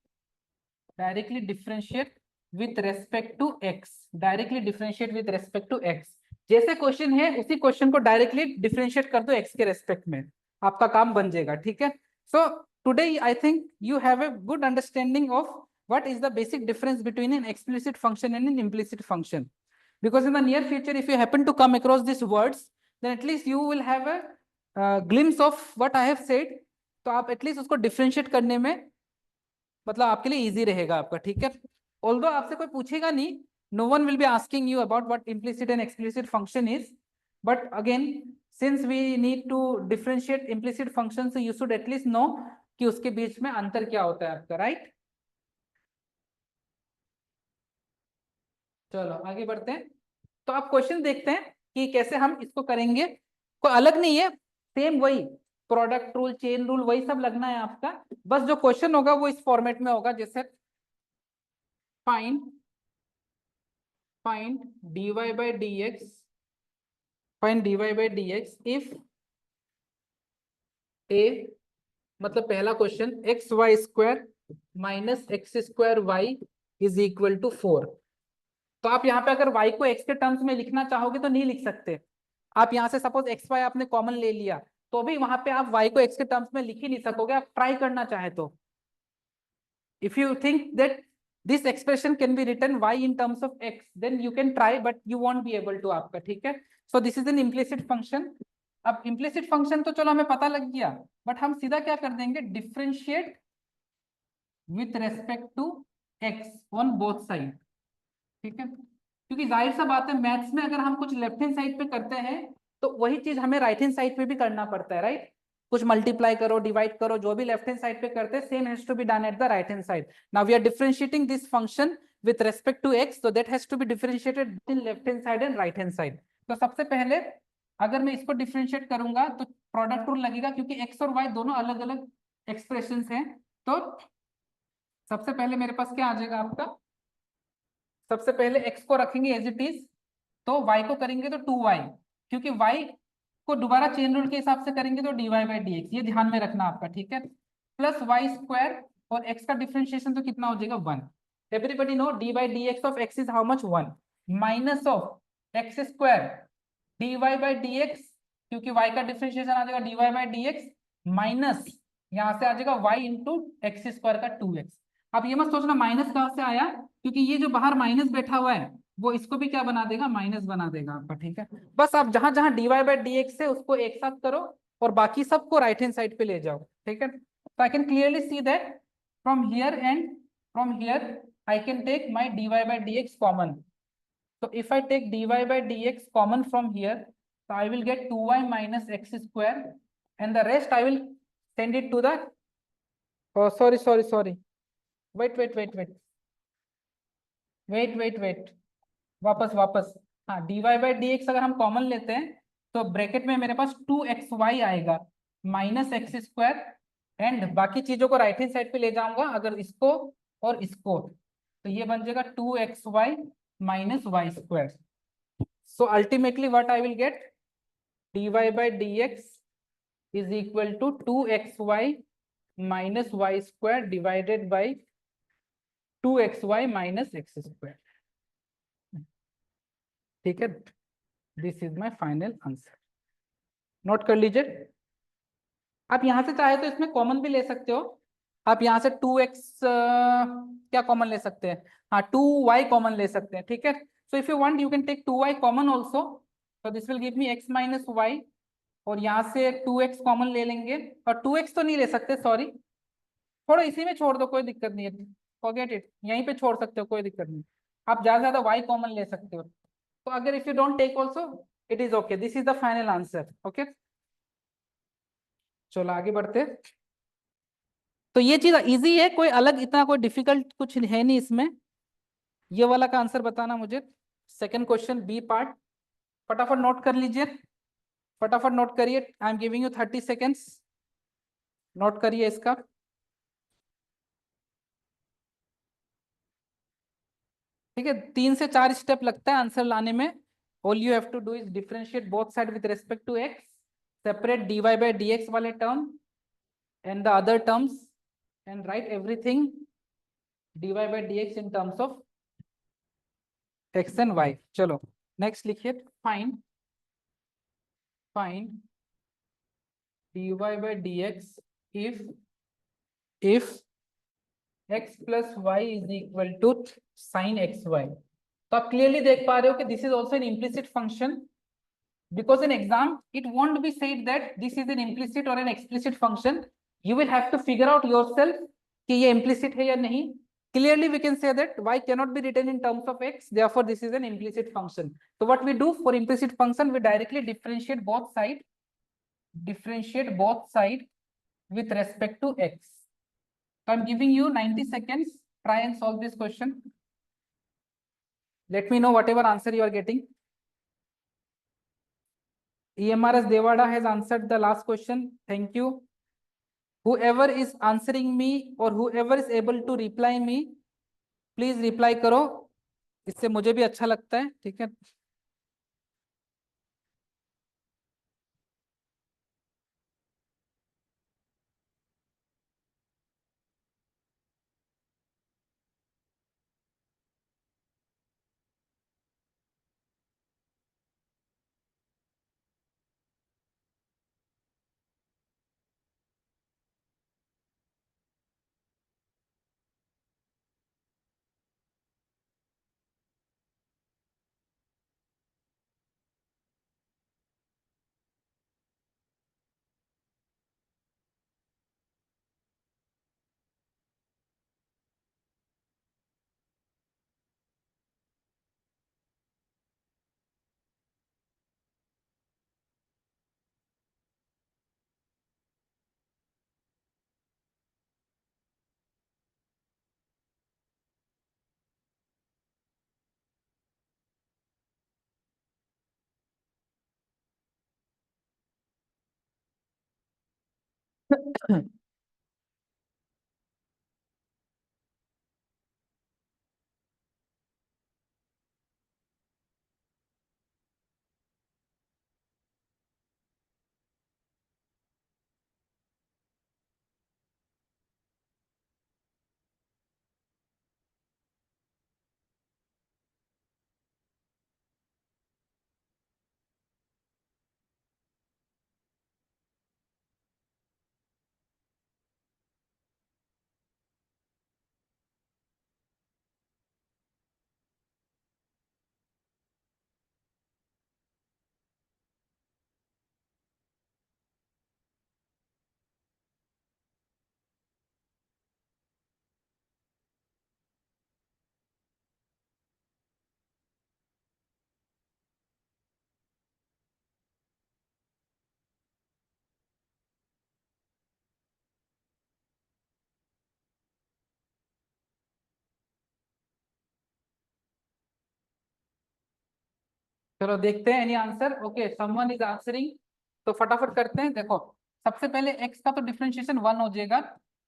directly differentiate with respect to x, directly differentiate with respect to x. जैसे क्वेश्चन है उसी क्वेश्चन को डायरेक्टली डिफरेंशिएट कर दो एक्स के रेस्पेक्ट में, आपका काम बन जाएगा, ठीक है। So today I think you have a good understanding of what is the basic difference between an explicit function and an implicit function, because in the near future if you happen to come across these words then at least you will have a glimpse of what I have said, तो आप at least उसको differentiate करने में मतलब आपके लिए easy रहेगा आपका, ठीक है। ऑल्दो आपसे कोई पूछेगा नहीं, no one will be asking you about what implicit and explicit function is, but again since we need to differentiate implicit function, you should at least know कि उसके बीच में अंतर क्या होता है आपका, राइट। चलो आगे बढ़ते हैं। तो आप क्वेश्चन देखते हैं कि कैसे हम इसको करेंगे। कोई अलग नहीं है, सेम वही प्रोडक्ट रूल, चेन रूल, वही सब लगना है आपका। बस जो क्वेश्चन होगा वो इस फॉर्मेट में होगा, जैसे find find dy by dx, find dy by dx if a, मतलब पहला question x y square minus x square y is equal to 4। तो आप यहाँ पे अगर y को x के टर्म्स में लिखना चाहोगे तो नहीं लिख सकते। आप यहाँ से सपोज एक्स वाई आपने कॉमन ले लिया, तो भी वहां पे आप y को x के टर्म्स में लिख ही नहीं सकोगे, आप ट्राई करना चाहे तो। If you think that this expression can be written y in terms of x, then you can try, but you won't be able to आपका, ठीक है। So this is an implicit function। अब implicit function तो चलो हमें पता लग गया, बट हम सीधा क्या कर देंगे, differentiate with respect to x on both side, ठीक है। क्योंकि जाहिर सा बात है, मैथ्स में अगर हम कुछ लेफ्ट हैंड साइड पे करते हैं तो वही चीज हमें राइट हैंड साइड पे भी करना पड़ता है, राइट। कुछ मल्टीप्लाई करो, डिवाइड करो, जो भी लेफ्ट हैंड साइड पे करते हैं, same has to be done at the right hand side. Now we are differentiating this function with respect to x, so that has to be differentiated in left hand side and right hand side। तो सबसे पहले अगर मैं इसको differentiate करूंगा तो product rule लगेगा, क्योंकि एक्स और वाई दोनों अलग अलग एक्सप्रेशंस हैं। तो सबसे पहले मेरे पास क्या आ जाएगा आपका, सबसे पहले x को रखेंगे एज इट इज, तो y को करेंगे तो 2y, क्योंकि y को दोबारा चेन रूल के हिसाब से करेंगे तो dy बाई डी एक्स, ये ध्यान में रखना आपका, ठीक है। प्लस वाई स्क्वायर, और x का डिफरेंशिएशन तो कितना हो जाएगा 1। Everybody know D by D x of x is how much 1, minus of x square dy by D x, क्योंकि y का डिफरेंशिएशन आ जाएगा dy by D x, minus यहाँ से आ जाएगा y इंटू एक्स स्क्वायर का 2x। अब ये मत सोचना माइनस कहाँ से आया, क्योंकि ये जो बाहर माइनस बैठा हुआ है वो इसको भी क्या बना देगा, माइनस बना देगा आपका, ठीक है। बस आप जहां जहां dy बाई डी एक्स है उसको एक साथ करो और बाकी सबको राइट हैंड साइड पे ले जाओ, ठीक है। तो I can clearly see that from here and from here I can take my dy by D X common. तो if I take dy by D X common from here, तो I will get 2y minus x square, and the rest I will send it to the, sorry sorry sorry, wait wait wait wait wait wait wait, वापस वापस। हाँ, dy by D x अगर हम common लेते हैं तो bracket में मेरे पास 2xy आएगा माइनस एक्स स्क्वायर, एंड बाकी चीजों को राइट हैंड साइड पे ले जाऊंगा अगर इसको और इसको, तो ये बन जाएगा 2xy minus y square. So ultimately what I will get, dy by D x is equal to 2xy minus y square divided by 2xy minus x square, ठीक है। This is my final answer, note कर लीजिए। आप यहां से चाहे तो इसमें कॉमन भी ले सकते हो, आप यहाँ से 2x क्या कॉमन ले सकते हैं, हाँ 2y कॉमन ले सकते हैं, ठीक है। So if you want you can take 2y common also, तो this will give me x minus Y, और यहाँ से 2x कॉमन ले लेंगे, और 2x तो नहीं ले सकते, सॉरी, थोड़ा इसी में छोड़ दो, कोई दिक्कत नहीं है, फॉरगेट इट, यहीं पे छोड़ सकते हो, कोई दिक्कत नहीं। आप ज्यादा से ज्यादा y कॉमन ले सकते हो, तो अगर if you don't take also it is okay, this is the final answer, okay. चलो आगे बढ़ते। तो ये चीज इजी है, कोई अलग इतना कोई डिफिकल्ट कुछ है नहीं इसमें। ये वाला का आंसर बताना मुझे, सेकंड क्वेश्चन बी पार्ट, फटाफट नोट कर लीजिए, फटाफट नोट करिए, I am giving you 30 seconds, note करिए इसका। ठीक है, 3 से 4 स्टेप लगता है आंसर लाने में। All you have to do is differentiate both side with respect to x, separate dy by D x वाले term and the other terms, and write everything dy by dx in terms of x and y। चलो next लिखिए, find find dy by dx if x plus y is equal to sin xy। तो आप clearly देख पा रहे हो कि this is also an implicit function, because in exam it won't be said that this is an implicit or an explicit function, You will have to figure out yourself कि ये implicit है या नहीं. Clearly we can say that y cannot be written in terms of x, therefore this is an implicit function. So what we do for implicit function, we directly differentiate both sides with respect to x. So I'm giving you 90 seconds. Try and solve this question. Let me know whatever answer you are getting. EMRS Devada has answered the last question. Thank you. Whoever is answering me or whoever is able to reply me, please reply करो. इससे मुझे भी अच्छा लगता है. ठीक है. चलो देखते हैं any answer. Okay, someone is answering. तो फटाफट करते हैं. देखो, सबसे पहले x का तो डिफरेंशिएशन 1 हो जाएगा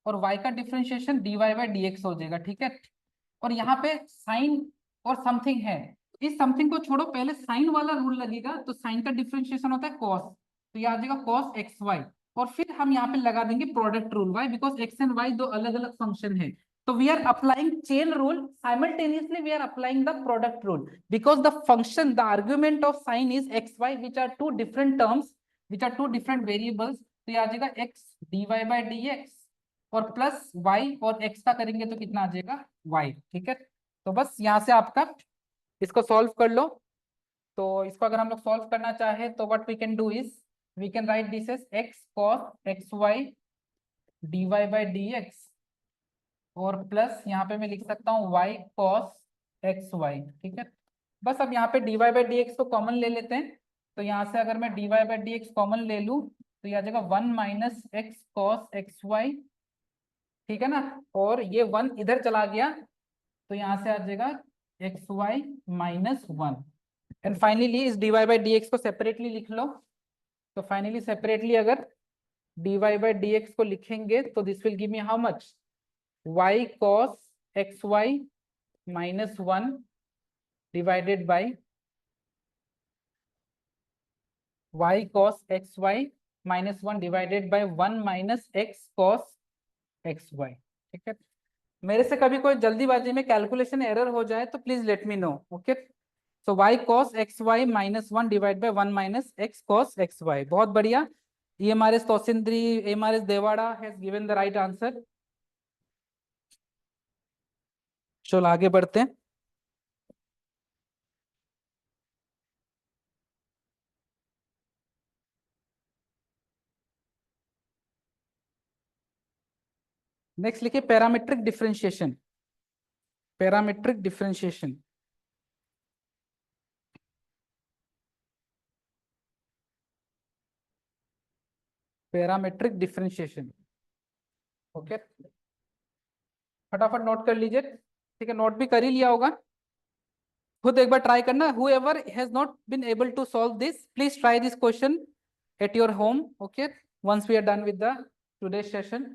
और y का डिफरेंशिएशन dy बाई dx हो जाएगा. ठीक है. और यहाँ पे साइन और समथिंग है. इस समथिंग को छोड़ो, पहले साइन वाला रूल लगेगा. तो साइन का डिफरेंशिएशन होता है कॉस, तो ये आ जाएगा कॉस एक्स वाई. और फिर हम यहाँ पे लगा देंगे product rule y, because x and y दो अलग अलग फंक्शन है. So we are applying chain rule, simultaneously we are applying the product rule, because the function, the argument of sine is xy, which are two different terms, which are two different variables. तो ये आ जाएगा x dy by dx और plus y, और x का करेंगे तो कितना आ जाएगा y. ठीक है. तो बस यहाँ से आपका इसको सॉल्व कर लो. तो इसको अगर हम लोग सॉल्व करना चाहे तो what we can do is we can write this as x cos xy dy by dx और प्लस यहाँ पे मैं लिख सकता हूँ y cos xy. ठीक है. बस अब यहाँ पे dy by dx को कॉमन ले लेते हैं. तो यहाँ से अगर मैं dy by dx कॉमन ले लूँ तो ये आ जाएगा 1 minus x cos x y. ठीक है ना. और ये 1 इधर चला गया तो यहाँ से आ जाएगा x y minus 1. And finally इस dy by dx को सेपरेटली लिख लो. तो फाइनली सेपरेटली अगर dy by dx को लिखेंगे तो this will give me how much, y cos xy minus 1 divided by y cos xy minus 1 divided by 1 minus x cos xy. ठीक है. मेरे से कभी कोई जल्दीबाजी में कैलकुलेशन एरर हो जाए तो please let me no. Okay. So y cos xy minus 1 divided by 1 minus x cos xy. बहुत बढ़िया. EMRS तोसिंद्री, EMRS Dewada has given the right answer. चलो आगे बढ़ते हैं. नेक्स्ट लिखिए parametric differentiation. Parametric differentiation, parametric differentiation. Okay, फटाफट note कर लीजिए। ठीक है, नोट भी कर ही लिया होगा, खुद एक बार ट्राई करना। whoever has not been able to solve this, please try this question at your home, okay, once we are done with the today's session.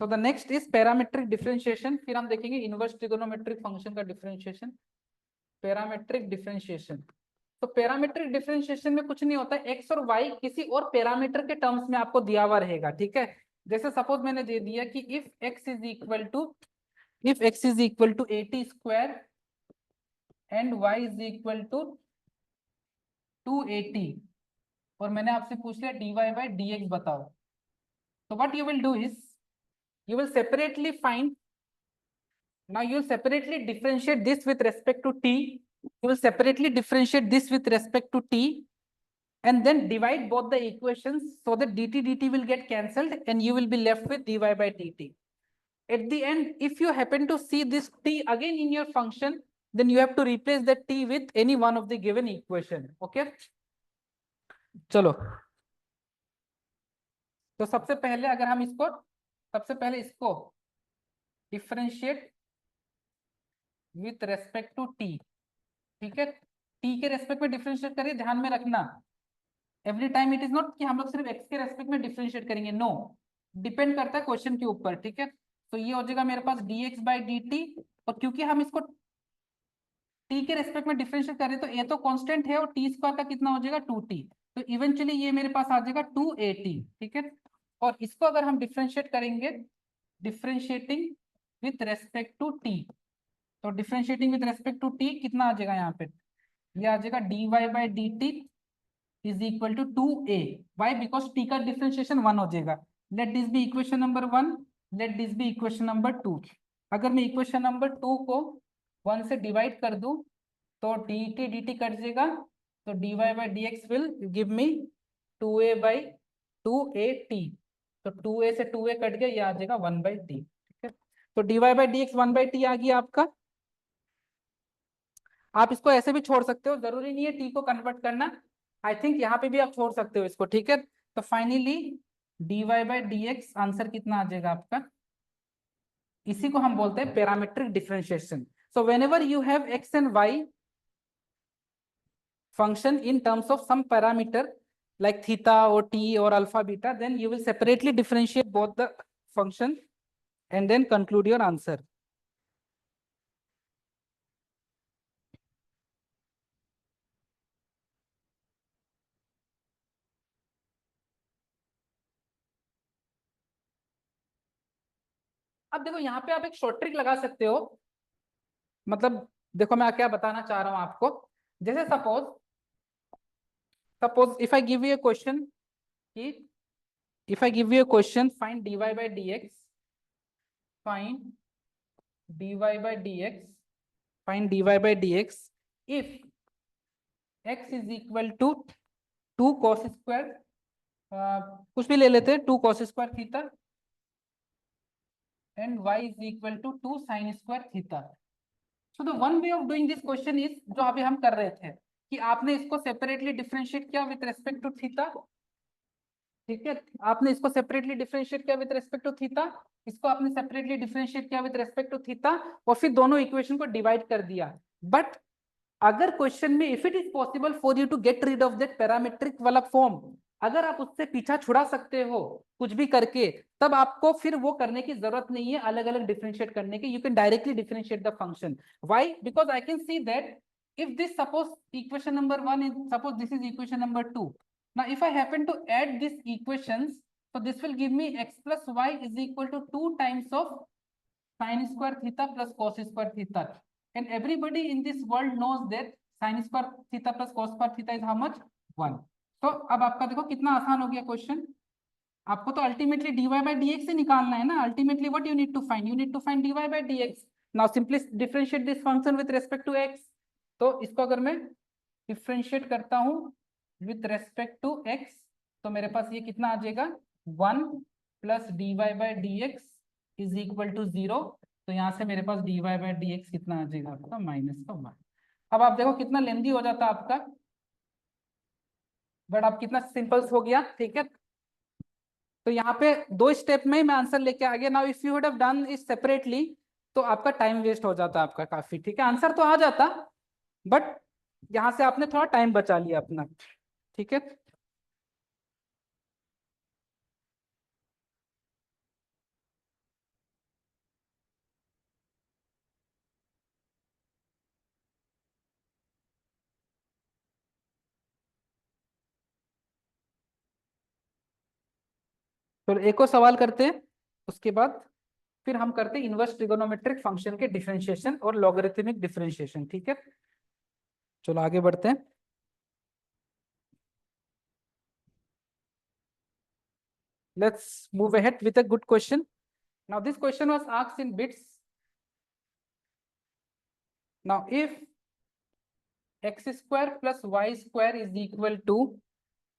So the next is parametric differentiation। फिर हम देखेंगे inverse trigonometric function का differentiation, parametric differentiation. तो parametric differentiation में कुछ नहीं होता है, एक्स और वाई किसी और पैरामीटर के टर्म्स में आपको दिया हुआ रहेगा। ठीक है, जैसे सपोज मैंने दे दिया कि if x is equal to 80 square and y is equal to 280, और मैंने आपसे पूछ लिया dy बाई dx बताओ। तो what you will do is you will separately find, now you will separately differentiate this with respect to t, you will separately differentiate this with respect to t, and then divide both the equations so that dt will get cancelled and you will be left with dy by dt. At the end, if you happen to see this t again in your function, then you have to replace that t with any one of the given equation. Okay, चलो, तो सबसे पहले अगर हम इसको, सबसे पहले इसको differentiate with respect to t. ठीक है, टी के रेस्पेक्ट में डिफरेंशिएट करिए, ध्यान में रखना every time it is not कि हम लोग सिर्फ एक्स के रेस्पेक्ट में डिफरेंशिएट करेंगे, नो, डिपेंड करता है क्वेश्चन के ऊपर। ठीक है, तो ये हो जाएगा मेरे पास dx बाई dt, और क्योंकि हम इसको टी के रेस्पेक्ट में डिफरेंशिएट करें तो ये तो कांस्टेंट है, और टी स्क्वायर का कितना हो जाएगा 2t, तो इवेंचुअली ये मेरे पास आ जाएगा 280। ठीक है, और इसको अगर हम डिफरेंशिएट करेंगे, differentiating with respect to T, तो differentiating with respect to T कितना आ जाएगा यहाँ पे, ये आ जाएगा dy by dt is equal to 2a। Why? Because T का डिफरेंशिएशन 1 हो जाएगा। Let this be equation number 1, let this be equation number 2। अगर मैं इक्वेशन नंबर 2 को 1 से डिवाइड कर दूं तो dt dt कट जाएगा, तो dy by dx will give me 2a by 2at, तो 2a से 2a कट गया, ये आ जाएगा 1 बाई t। ठीक है, तो dy by dx 1 by t आ गया आपका। आप इसको ऐसे भी छोड़ सकते हो, जरूरी नहीं है t को कन्वर्ट करना, आई थिंक यहाँ पे भी आप छोड़ सकते हो इसको। ठीक है, तो finally dy by dx answer कितना आ जाएगा आपका, इसी को हम बोलते हैं parametric differentiation. So whenever you have x and y function in terms of some parameter like theta or t or alpha beta, then you will separately differentiate both the function and then conclude your answer. अब देखो यहाँ पे आप एक short trick लगा सकते हो, मतलब देखो मैं क्या बताना चाह रहा हूं आपको। जैसे suppose if I give you a question कि if I give you a question, find dy by dx, find dy by dx, find dy by dx if x is equal to 2 cos square, कुछ भी ले लेते हैं, 2 cos square theta and y is equal to 2 sin square theta. So the one way of doing this question is, जो अभी हम कर रहे थे कि आपने इसको सेपरेटली डिफरेंशिएट किया विद रेस्पेक्ट टू थीटा। ठीक है, आपने इसको सेपरेटली डिफरेंशिएट किया विद रेस्पेक्ट टू थीटा, इसको आपने सेपरेटली डिफरेंशिएट किया विद रेस्पेक्ट टू थीटा, और फिर दोनों इक्वेशन को डिवाइड कर दिया। बट अगर क्वेश्चन में if it is possible for you to get rid of that parametric वाला फॉर्म, अगर आप उससे पीछा छुड़ा सकते हो कुछ भी करके, तब आपको फिर वो करने की जरूरत नहीं है अलग अलग डिफरेंशिएट करने की, you can directly differentiate the function. Why? Because I can see that if this suppose equation number 1 is, suppose this is equation number 2, now if I happen to add these equations, so this will give me x plus y is equal to 2 times of sin square theta plus cos square theta, and everybody in this world knows that sin square theta plus cos square theta is how much? 1। तो अब आपका देखो कितना आसान हो गया question. आपको तो अल्टीमेटली dy by dx से निकालना है ना, ultimately what you need to find, you need to find dy by dx। Now simply differentiate this function with respect to x, तो इसको अगर मैं डिफरेंशिएट करता हूं विद रेस्पेक्ट टू x, तो मेरे पास ये कितना आ जाएगा, 1 plus dy by dx is equal to 0। तो यहाँ से मेरे पास dy बाई डी एक्स कितना आ जाएगा आपका माइनस का 1। अब आप देखो कितना लेंदी हो जाता आपका, बट आप कितना सिंपल हो गया, ठीक है। तो यहाँ पे 2 स्टेप में ही मैं आंसर लेके आ गया। Now if you would have done it separately तो आपका टाइम वेस्ट हो जाता आपका काफी, ठीक है। आंसर तो आ जाता, बट यहाँ से आपने थोड़ा टाइम बचा लिया अपना, ठीक है। तो एक और सवाल करते हैं, उसके बाद फिर हम करते हैं इनवर्स ट्रिगोनोमेट्रिक फंक्शन के डिफरेंशिएशन और लॉगरिथमिक डिफरेंशिएशन, ठीक है। चलो आगे बढ़ते हैं। Let's move ahead with a good question. Now this question was asked in bits. Now if x square plus y square is equal to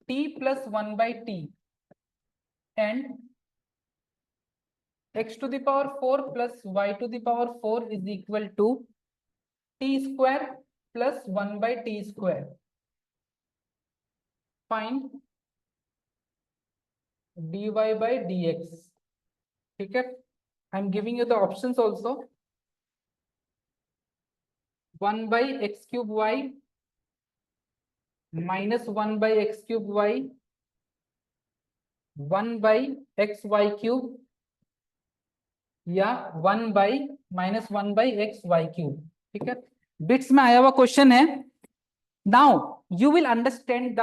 t plus 1 by t and x to the power 4 plus y to the power 4 is equal to t square plus 1 by t square. Find dy by dx. ठीक है, I am giving you the options also. 1 by x cube y minus 1 by x cube y 1 by x y cube या 1 by minus 1 by x y cube, ठीक है। BITS में आया हुआ question है। Now you will understand the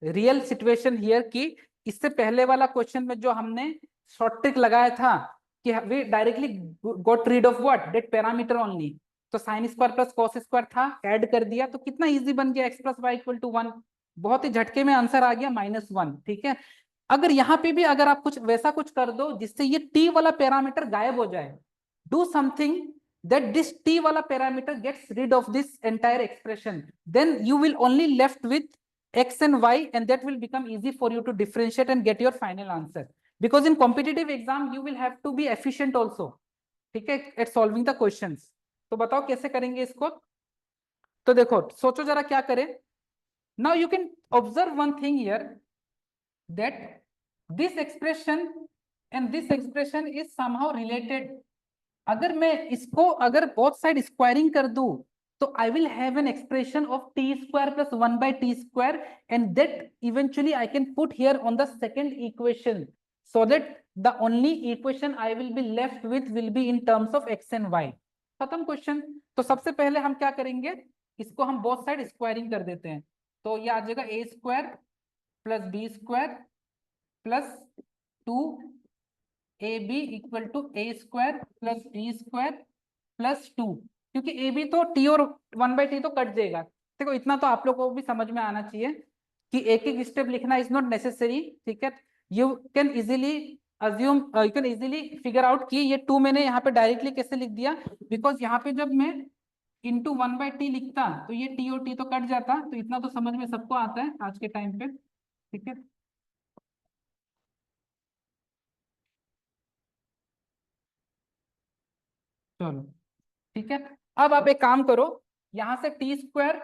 real situation here कि इससे पहले वाला क्वेश्चन में जो हमने शॉर्ट ट्रिक लगाया था कि we directly got rid of what that parameter only, तो sine square plus cos square था, ऐड कर दिया तो कितना इजी बन गया, X plus Y equal to 1। बहुत ही झटके में आंसर आ गया -1, ठीक है। अगर यहाँ पे भी अगर आप कुछ वैसा कुछ कर दो जिससे ये टी वाला पैरामीटर गायब हो जाए, do something that this t wala parameter gets rid of this entire expression, then you will only left with x and y, and that will become easy for you to differentiate and get your final answer, because in competitive exam you will have to be efficient also, ठीक है, at solving the questions। तो बताओ कैसे करेंगे इसको। तो देखो सोचो जरा क्या करें। now you can observe one thing here that this expression and this expression is somehow related। अगर मैं इसको अगर बोथ साइड स्क्वायरिंग कर दूं तो I will have an expression of t square plus 1 by t square, and that eventually I can put here on the second equation, so that the only equation I will be left with will be in terms of x and y. खत्म question. तो सबसे पहले हम क्या करेंगे, इसको हम both side squaring कर देते हैं। तो ये आ जाएगा A square plus B square plus 2 A B equal to A square plus B square plus 2, क्योंकि ए बी तो टी और 1 बाई टी तो कट जाएगा। देखो इतना तो आप लोगों को भी समझ में आना चाहिए कि एक एक स्टेप लिखना इज नॉट नेसेसरी, ठीक है। You can easily assume, you can easily figure out कि ये 2 मैंने यहाँ पे डायरेक्टली कैसे लिख दिया, बिकॉज यहाँ पे जब मैं इंटू 1 बाई टी लिखता तो ये टी और टी तो कट जाता, तो इतना तो समझ में सबको आता है आज के टाइम पे, ठीक है। चलो ठीक है। अब आप एक काम करो, यहां से टी स्क्वायर,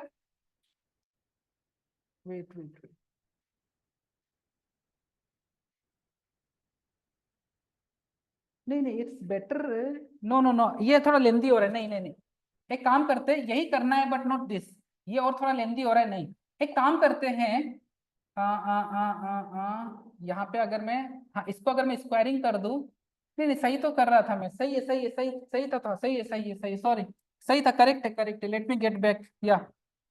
वेट वेट, नहीं नहीं it's better, no no no ये थोड़ा लेंदी हो रहा है, नहीं नहीं नहीं, एक काम करते हैं यही करना है बट नॉट दिस, ये और थोड़ा लेंदी हो रहा है, नहीं एक काम करते हैं, यहाँ पे अगर मैं, हाँ इसको अगर मैं स्क्वायरिंग कर दूं, नहीं नहीं सही तो कर रहा था मैं, सही है सही है सही सही था सही है सही है सही, सॉरी सही था, करेक्ट है, let me get back, yeah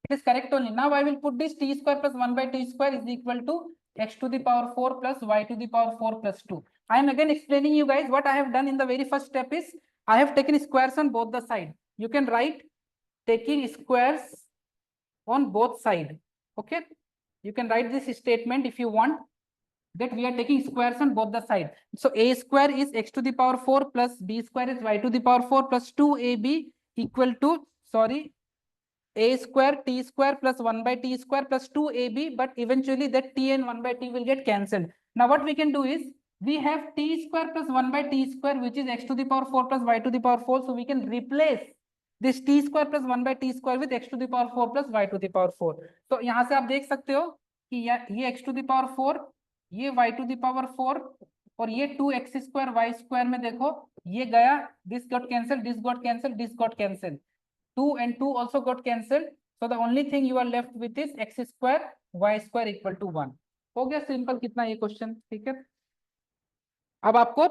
it is correct only. Now I will put this t square plus 1 by t square is equal to x to the power 4 plus y to the power 4 plus 2। I am again explaining you guys what I have done in the very first step is I have taken squares on both the side। You can write taking squares on both side, okay, you can write this statement if you want, that we are taking squares on both the side। So a square is x to the power 4 plus b square is y to the power 4 plus 2ab equal to, sorry, a square t square plus 1 by t square plus 2ab, but eventually that t and 1 by t will get cancelled। Now what we can do is we have t square plus 1 by t square, which is x to the power 4 plus y to the power 4. So we can replace this t square plus 1 by t square with x to the power 4 plus y to the power 4. तो यहाँ से आप देख सकते हो कि ये x to the power 4, ये y to the power 4, और ये 2x square y square में देखो ये गया, this got cancelled, this got cancelled, this got cancelled, 2 and 2 also got cancelled. So the only thing you are left with is x square y square equal to 1. हो गया simple कितना ये question, ठीक है। अब आपको,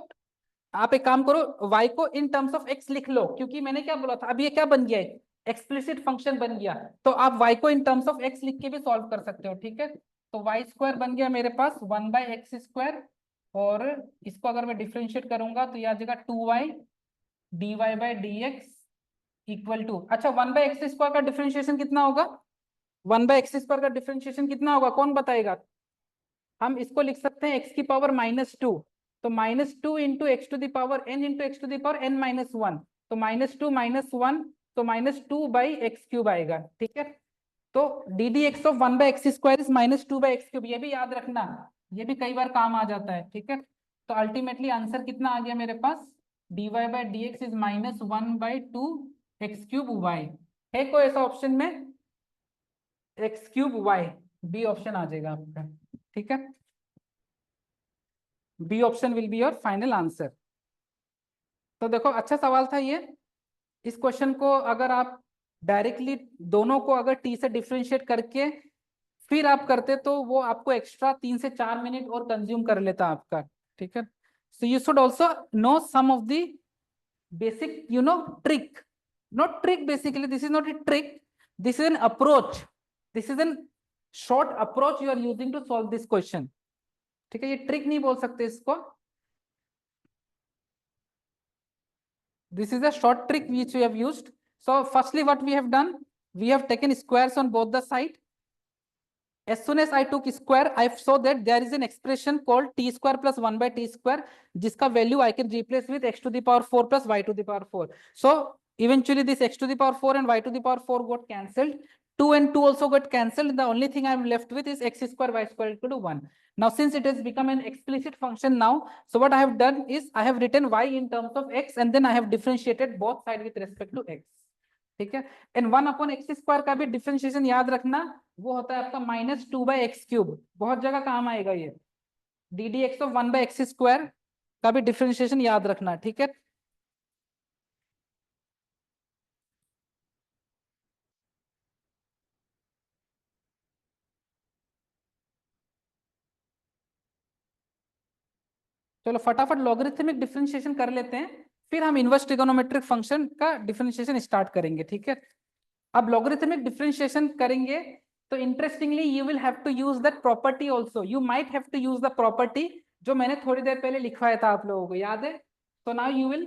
आप एक काम करो, y को इन टर्म्स ऑफ x लिख लो, क्योंकि मैंने क्या बोला था, अब ये क्या बन गया है, एक्सप्लिसिट फंक्शन बन गया, तो आप y को इन टर्म्स ऑफ x लिख के भी सॉल्व कर सकते हो, ठीक है। तो y स्क्वायर बन गया मेरे पास 1 बाई एक्स स्क्वायर, और इसको अगर मैं डिफ्रेंशिएट करूंगा तो यह आ जाएगा 2y dy by dx equal to, अच्छा 1 बाई एक्स स्क्वायर का डिफ्रेंशिएशन कितना होगा, 1 बाई एक्स स्क्वायर का डिफ्रेंशिएशन कितना होगा, कौन बताएगा। हम इसको लिख सकते हैं x की पावर -2, तो -2 into x to the power n into x to the power n -1, तो -2 -1, तो -2 बाई एक्स क्यूब आएगा, ठीक है। तो D d x of 1 by x square is -2 by x cube, ये भी याद रखना, ये भी कई बार काम आ जाता है, ठीक है। तो अल्टीमेटली आंसर कितना आ गया मेरे पास, D Y by D x is -1 by 2 X cube Y, है कोई ऐसा ऑप्शन में, X cube Y, B option आ जाएगा आपका, ठीक है। B option will be your final answer. तो देखो अच्छा सवाल था ये, इस क्वेश्चन को अगर आप डायरेक्टली दोनों को अगर टी से डिफरेंशिएट करके फिर आप करते तो वो आपको एक्स्ट्रा 3 से 4 मिनट और कंज्यूम कर लेता आपका, ठीक है। So you should also know some of the basic trick, not trick, basically this is not a trick, this is an approach, this is an short approach you are using to solve this question, ठीक है। ये trick नहीं बोल सकते इसको, this is a short trick which we have used. So firstly what we have done, we have taken squares on both the side. As soon as I took square, I saw that there is an expression called t square plus 1 by t square, जिसका value I can replace with x to the power 4 plus y to the power 4. So eventually this x to the power 4 and y to the power 4 got cancelled. 2 and 2 also got cancelled. The only thing I am left with is x square y square equal to 1. Now since it has become an explicit function now, so what I have done is I have written y in terms of x and then I have differentiated both sides with respect to x, ठीक है। And 1 upon x square का भी differentiation याद रखना, वो होता है आपका -2 बाई एक्स क्यूब, बहुत जगह काम आएगा ये, D d x of 1 by x square का भी डिफरेंशिएशन याद रखना, ठीक है। चलो फटाफट लॉगरिथमिक डिफरेंशिएशन कर लेते हैं, फिर हम इनवर्स ट्रिगोनोमेट्रिक फंक्शन का डिफरेंशिएशन स्टार्ट करेंगे, ठीक है। अब लॉगरिथमिक डिफरेंशिएशन करेंगे तो interestingly you will have to use that property also, you might have to use the property जो मैंने थोड़ी देर पहले लिखवाया था, आप लोगों को याद है। So now you will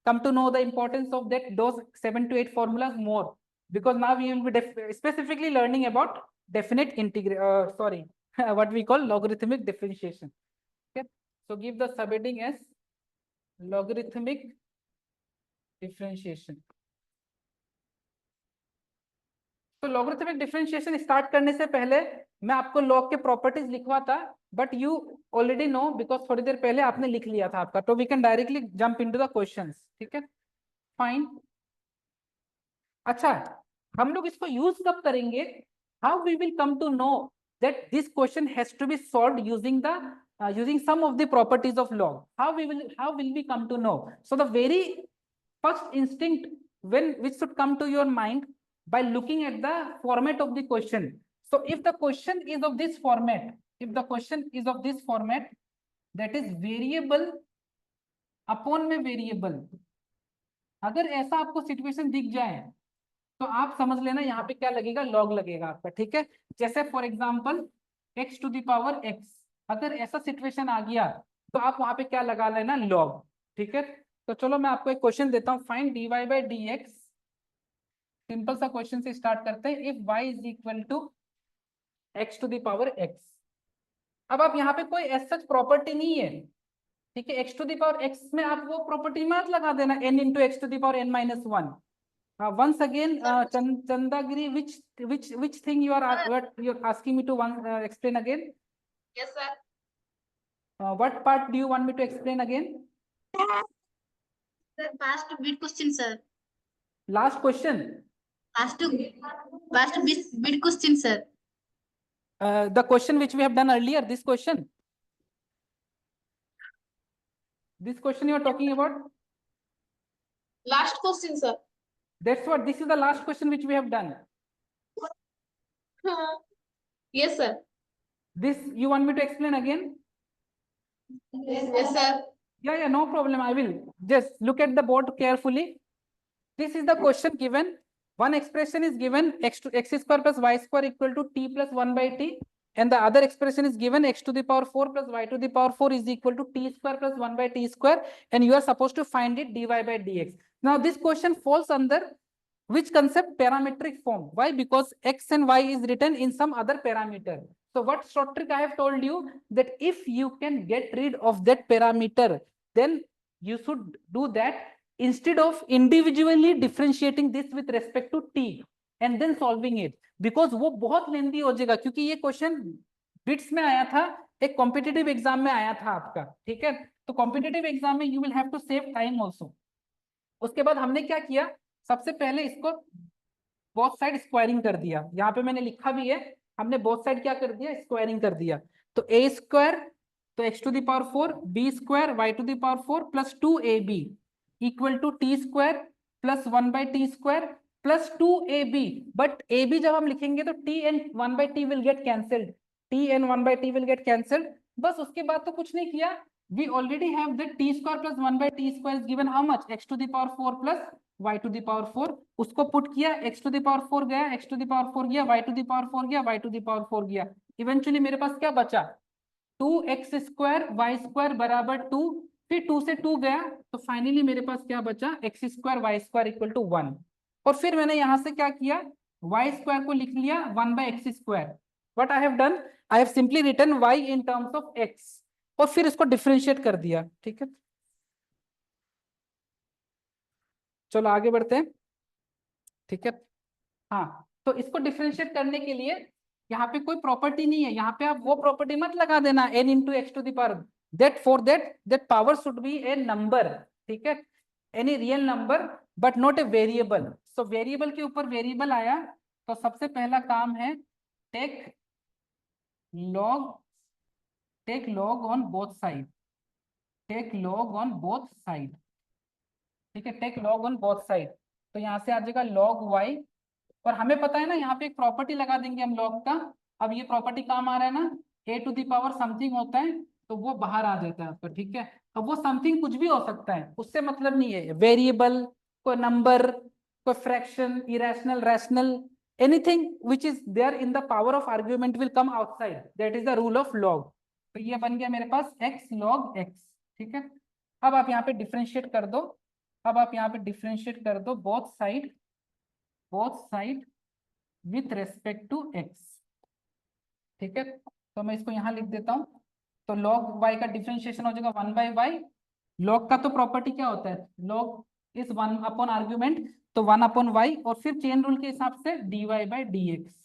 come to know the importance of that those 7 to 8 formulas more, because now we will be specifically learning about definite integral, what we call logarithmic differentiation. Okay, so give the subheading as logarithmic differentiation. तो logarithmic differentiation start करने से पहले मैं आपको log के properties लिखवाता, but you already know because थोड़ी देर पहले आपने लिख लिया था आपका, तो we can directly jump into the questions, ठीक है, फाइन। अच्छा, हम लोग इसको यूज कब करेंगे, how we will come to know that this question has to be solved using the using some of the properties of log, how will we come to know? So the very first instinct which should come to your mind by looking at the format of the question. So if the question is of this format, that is variable upon में variable, अगर ऐसा आपको situation दिख जाए तो आप समझ लेना यहाँ पे क्या लगेगा, लॉग लगेगा आपका, ठीक है। जैसे for example x to the power x, अगर ऐसा सिचुएशन आ गया तो आप वहां पे क्या लगा लेना, लॉग, ठीक है। तो चलो मैं आपको एक क्वेश्चन देता हूँ, find dy by D x, simple सा क्वेश्चन से स्टार्ट करते हैं, if y is equal to x to the power x। अब आप यहाँ पे कोई एज सच प्रॉपर्टी नहीं है, ठीक है, x to the power x में आप वो प्रॉपर्टी मत लगा देना, n into x to the power n minus 1। once again Chandagiri, which thing you are asking me to explain again? Yes sir. What part do you want me to explain again? Sir, past bit question, sir. Last question. Past bit question, sir. The question which we have done earlier, this question. This question you are talking about? Last question, sir. That's what, this is the last question which we have done. Yes, sir. This you want me to explain again? Yes, sir. Yeah, no problem. I will. Just look at the board carefully. This is the question given. One expression is given x square plus y square equal to t plus 1 by t. And the other expression is given x to the power 4 plus y to the power 4 is equal to t square plus 1 by t square. And you are supposed to find it dy by dx. Now this question falls under which concept? Parametric form. Why? Because x and y is written in some other parameter. So what short trick I have told you, that if you can get rid of that parameter, then you should do that instead of individually differentiating this with respect to t and then solving it, because वो बहुत lengthy हो जाएगा, क्योंकि ये question bits में आया था, एक कॉम्पिटिटिव एग्जाम में आया था आपका, ठीक है? तो कॉम्पिटिटिव एग्जाम में you will have to save time also. उसके बाद हमने क्या किया, सबसे पहले इसको बोथ साइड स्क्वायरिंग कर दिया। यहाँ पे मैंने लिखा भी है, हमने बोथ साइड क्या कर दिया, स्क्वायरिंग कर दिया। तो ए स्क्वायर, तो x to the power 4, b square y to the power 4 plus 2ab equal to t square plus 1 by t square plus 2ab। But a b जब हम लिखेंगे तो t and 1 by t will get cancelled, t and 1 by t will get cancelled. बस उसके बाद तो कुछ नहीं किया, we already have that t square plus 1 by t square is given how much, x to the power 4 plus y to the power 4। उसको put किया, x to the power 4 गया, x to the power 4 गया, y to the power 4 गया, y to the power 4 गया। Eventually मेरे पास क्या बचा, 2x square y square बराबर 2, फिर 2 से 2 गया, तो फाइनली मेरे पास क्या बचा, x square y square equal to 1। और फिर मैंने यहां से क्या किया, y स्क्वायर को लिख लिया 1 by x square. What I have done, I have simply written y in terms of x और फिर इसको डिफरेंशिएट कर दिया। ठीक है, चलो आगे बढ़ते हैं। ठीक है, हाँ, तो इसको डिफरेंशिएट करने के लिए यहाँ पे कोई प्रॉपर्टी नहीं है, यहाँ पे आप वो प्रॉपर्टी मत लगा देना n into x to the power, that for that power should be a number. ठीक है, any real number but not a variable. So variable के ऊपर वेरिएबल आया, तो सबसे पहला काम है take log, take log on both side, take log on both side. ठीक है, take log on both side, तो यहाँ से आ जाएगा लॉग वाई, और हमें पता है ना यहाँ पे एक प्रॉपर्टी लगा देंगे हम लॉग का। अब ये प्रॉपर्टी काम आ रहा है ना, ए टू द पावर समथिंग होता है तो वो बाहर आ जाता है आपका। ठीक है, अब वो समथिंग कुछ भी हो सकता है, उससे मतलब नहीं है, वेरिएबल, कोई नंबर, कोई fraction, irrational, rational, anything which is there in the power of argument will come outside, that is the rule of log. तो ये बन गया मेरे पास एक्स लॉग एक्स। ठीक है, अब आप यहाँ पे डिफ्रेंशिएट कर दो, अब आप यहाँ पे डिफ्रेंशिएट कर दो both side, both side with respect to x. ठीक है, तो मैं इसको यहाँ लिख देता हूँ, तो लॉग वाई का डिफरेंशिएशन हो जाएगा 1 बाई वाई। लॉग का तो प्रॉपर्टी क्या होता है, लॉग इज 1 अपॉन आर्ग्यूमेंट, तो 1 अपॉन वाई, और फिर चेन रूल के हिसाब से dy by D x.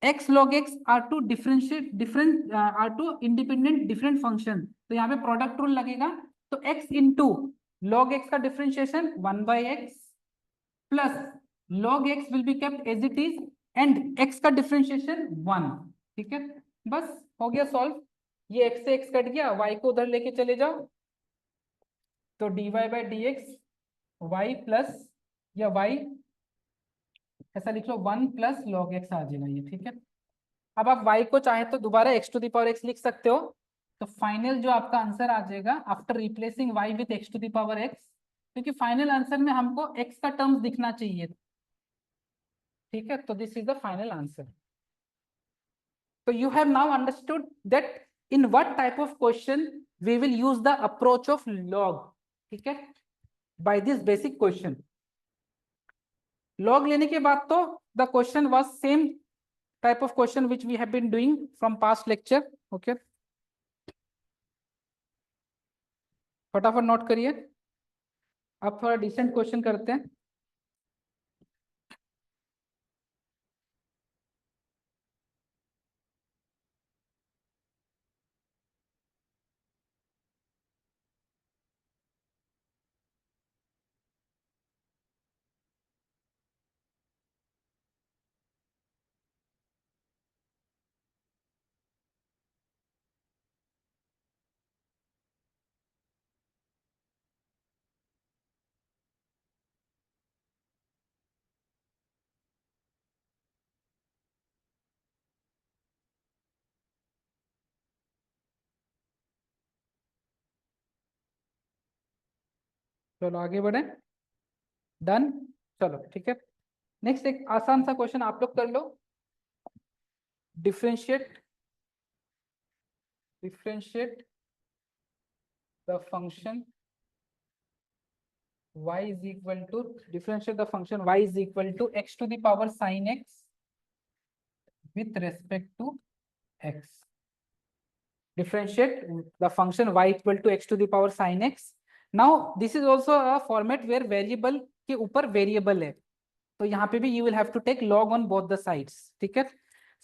x log x are to differentiate different are to independent different function, तो यहाँ पे प्रोडक्ट रूल लगेगा, तो x इंटू लॉग x का differentiation 1 by x plus log x will be kept as it is and x का differentiation 1। ठीक है, बस हो गया सॉल्व। ये x से x कट गया, y को उधर लेके चले जाओ, तो dy by D x y plus, या y ऐसा लिख लो 1 प्लस log x आ जाएगा ये। ठीक है, अब आप y को चाहे तो दोबारा x to the power x लिख सकते हो, तो फाइनल जो आपका आंसर आ जाएगा after replacing y with x to the power x, क्योंकि फाइनल आंसर में हमको x का टर्म्स दिखना चाहिए। ठीक है, तो this is the final answer. So you have now understood that in what type of question we will use the approach of log. ठीक है, by this basic question. log लेने के बाद तो the question was same type of question which we have been doing from past lecture. Okay, फटाफट note करिए, अब थोड़ा डिसेंट क्वेश्चन करते हैं। चलो आगे बढ़े, डन। चलो ठीक है, नेक्स्ट एक आसान सा क्वेश्चन आप लोग कर लो। Differentiate differentiate the function y is equal to, differentiate the function y is equal to x to the power sin x with respect to x. Differentiate the function y equal to x to the power sin x. Now this is also a format where variable के ऊपर variable है, तो यहाँ पे भी you will have to take log on both the sides, ठीक है।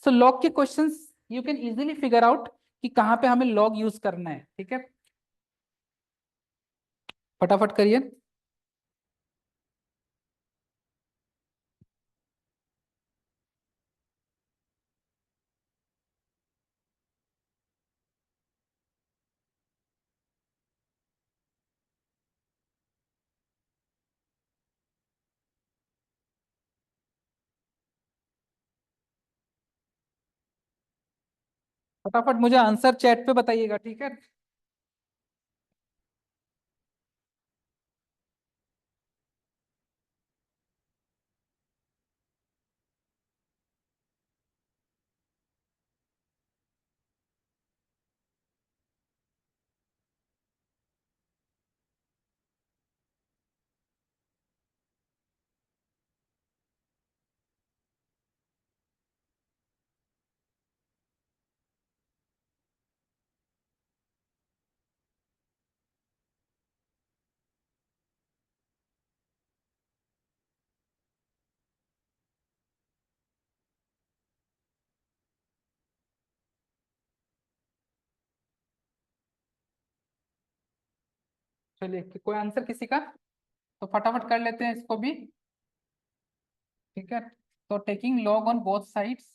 So log के questions you can easily figure out कि कहाँ पे हमें log use करना है, ठीक है। फटाफट करिए। फटाफट मुझे आंसर चैट पे बताइएगा, ठीक है। चलिए कोई आंसर किसी का, तो फटाफट कर लेते हैं इसको भी, ठीक है। तो taking log on both sides,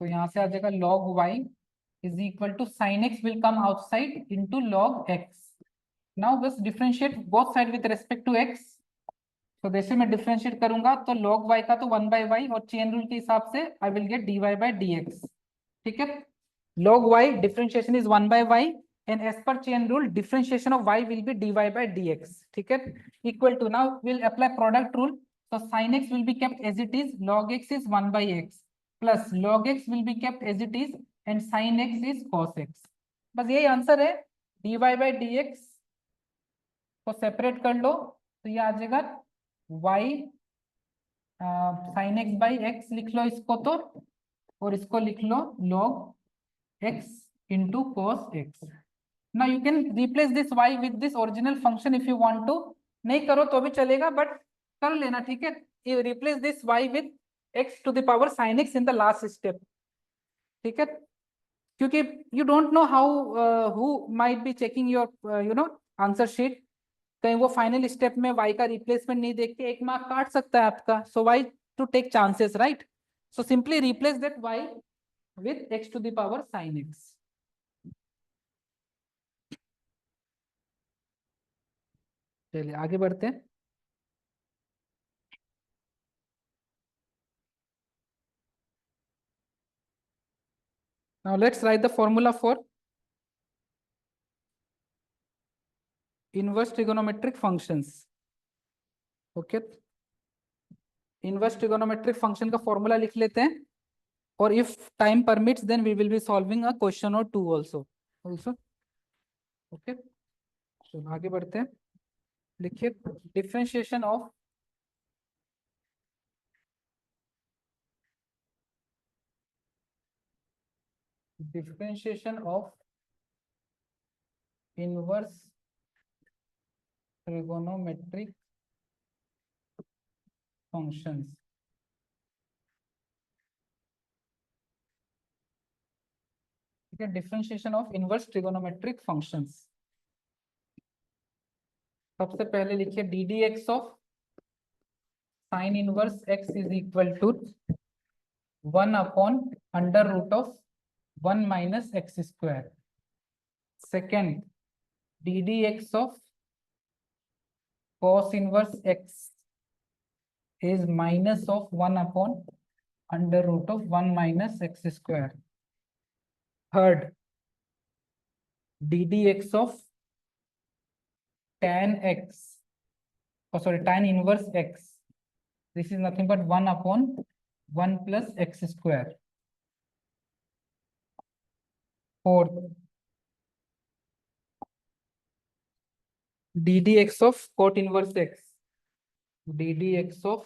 तो यहाँ से आ जाएगा log y is equal to sine X will come outside into log x। Now बस differentiate both side with respect to x। तो जैसे मैं डिफरेंशिएट करूंगा तो log y का तो 1/y, और चेन रूल के हिसाब से आई will get dy by dx, ठीक है। log y differentiation is 1/y, and as per chain rule differentiation of y will be dy by dx, ठीक है। Equal to, now we'll apply product rule, so sin x will be kept as it is, log x is 1/x, plus log x will be kept as it is and sin x is cos x। बस यही answer है। dy by dx को separate कर लो तो ये आ जाएगा y sin x by x लिख लो इसको तो, और इसको लिख लो log x into cos x। Now you can replace this y with this original function if you want to, नहीं करो तो भी चलेगा बट कर लेना, ठीक है। You replace this y with x to the power sin x in the last step, ठीक है। क्योंकि you don't know how who might be checking your answer sheet, कहीं वो फाइनल स्टेप में y का रिप्लेसमेंट नहीं देख के 1 मार्क काट सकता है आपका, सो why to take chances, right? So simply replace that y with x to the power sin x। चलिए आगे बढ़ते हैं। Now let's write the formula for inverse trigonometric functions, okay। Inverse trigonometric function का formula लिख लेते हैं, और if time permits then we will be solving a question or two also okay. चलो आगे बढ़ते हैं, लिखिए differentiation of inverse trigonometric functions, ठीक है। Differentiation of inverse trigonometric functions, सबसे पहले लिखिए d d x of sine inverse x is equal to 1/√1 minus x square. Second, d d x of cos inverse x is minus of 1/√1 minus x square। Third D d x of tan x, oh sorry, tan inverse x. This is nothing but 1 upon 1 plus x square. Fourth, d dx of cot inverse x. d dx of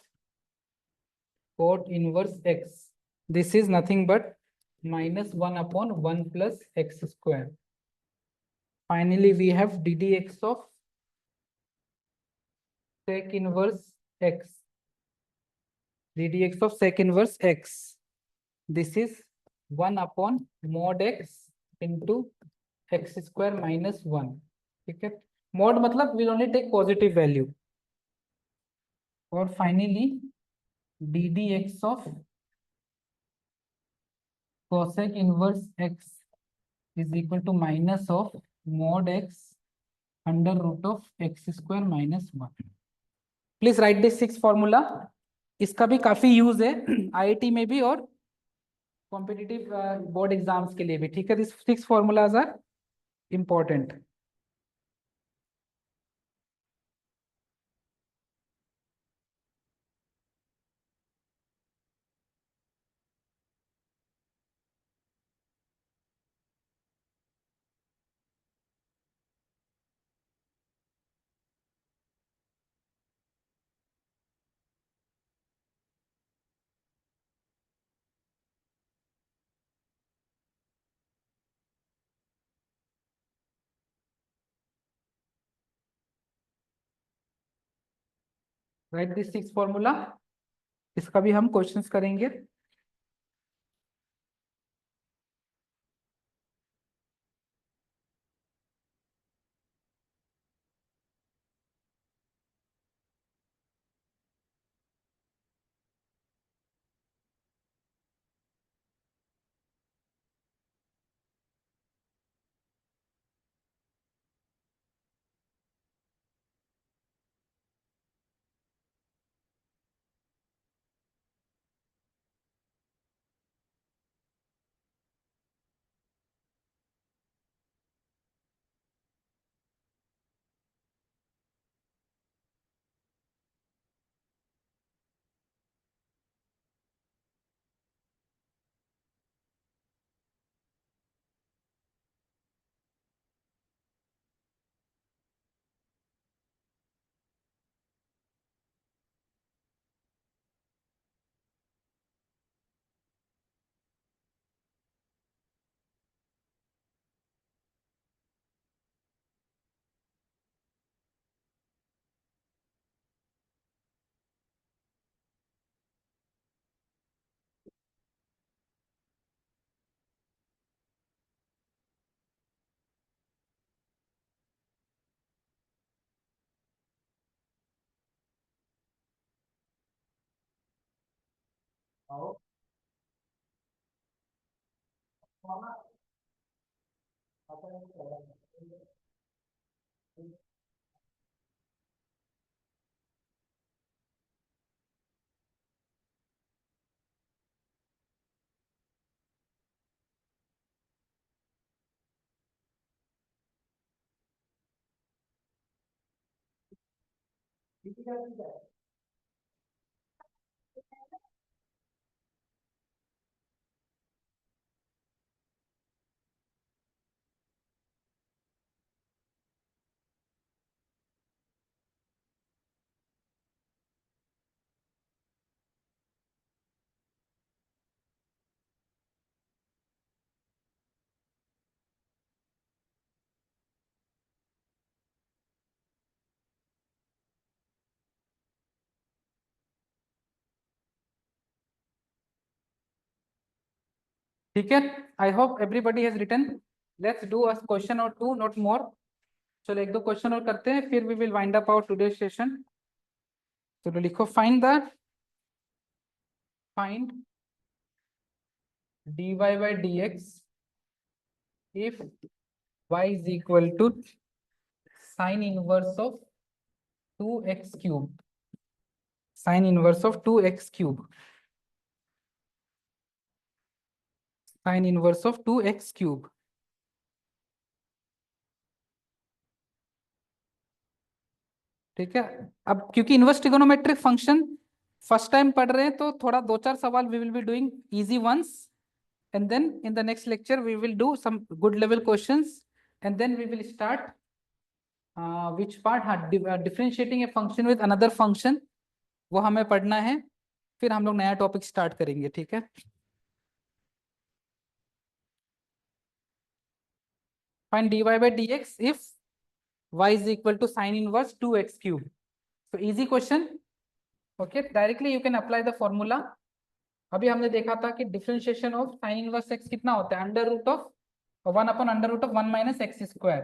cot inverse x. This is nothing but minus 1 upon 1 plus x square. Finally, we have d dx of sec inverse x. d dx of sec inverse x. This is 1 upon mod x into x square minus 1. ठीक है, mod मतलब will only take positive value. और finally d dx of cosec inverse x is equal to minus of mod x under root of x square minus 1. Please write this 6 formula. इसका भी काफी use है IIT में भी और competitive board exams के लिए भी. ठीक है, this 6 formulas are important. Write this 6 formula. इसका भी हम क्वेश्चंस करेंगे. ठीक है, I hope everybody has written. Let's do a question or two, not more. चलो एक दो क्वेश्चन और करते हैं, फिर we will wind up our today session. चलो लिखो, find dy by dx if y is equal to sin inverse of 2x cube. Sin inverse of 2x cube. Sine inverse of 2x cube. ठीक है, अब क्योंकि inverse trigonometric function first time पढ़ रहे हैं तो थोड़ा दो चार सवाल we will be doing easy ones, and then in the next lecture we will do some good level questions, and then we will start which part differentiating a function with another function, वो हमें पढ़ना है, फिर हम लोग नया topic start करेंगे। ठीक है, find dy by dx if y is equal to sin inverse 2x cube। so easy question, okay, directly you can apply the formula। अभी हमने देखा था कि differentiation of sine inverse x कितना होता है, under root of 1/√1 minus x square.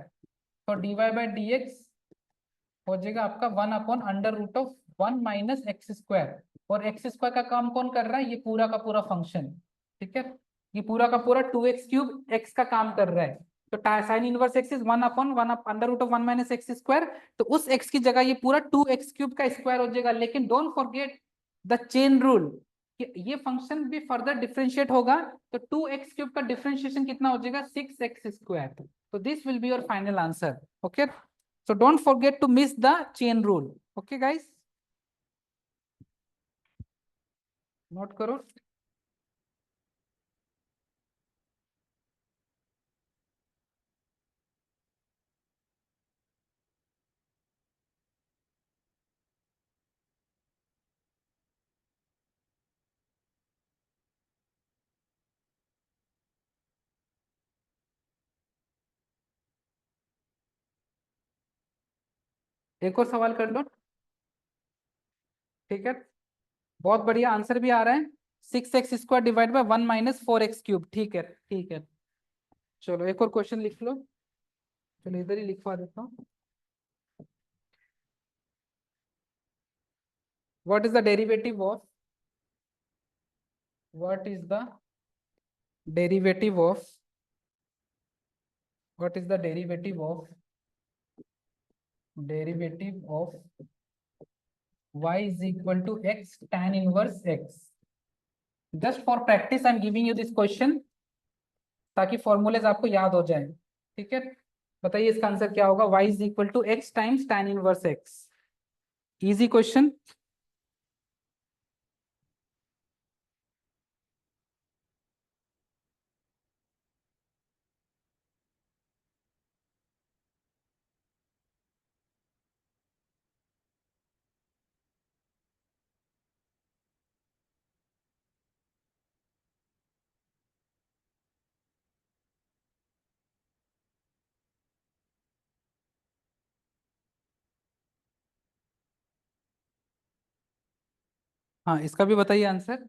तो dy by dx हो जाएगा आपका 1/√1 माइनस एक्स स्क्वायर, और एक्स स्क्वायर का काम कौन कर रहा है, ये पूरा का पूरा फंक्शन। ठीक है, ये पूरा का पूरा 2x क्यूब एक्स का काम कर रहा है। तो sign inverse x is 1/√1 minus x square, तो उस x की जगह ये पूरा 2x क्यूब का स्क्वायर हो जाएगा। लेकिन don't forget the chain rule, ये फंक्शन भी फर्दर डिफरेंशिएट होगा, तो 2x क्यूब का डिफरेंशिएशन कितना हो जाएगा, 6x स्क्वायर। तो this will be your final answer. Okay, so don't forget to miss the chain rule। okay guys, note करो। एक और सवाल कर लो। ठीक है, बहुत बढ़िया आंसर भी आ रहा है, 6x square divide by 1 minus 4x cube. ठीक है, ठीक है, चलो एक और क्वेश्चन लिख लो। चलो इधर ही लिखवा देता हूँ। What is the derivative of, what is the derivative of, what is the derivative of y is equal to x tan inverse x। Just for practice I am giving you this question, ताकि formulas आपको याद हो जाए। ठीक है, बताइए इसका answer क्या होगा, y is equal to x times tan inverse x। Easy question. हाँ, इसका भी बताइए आंसर।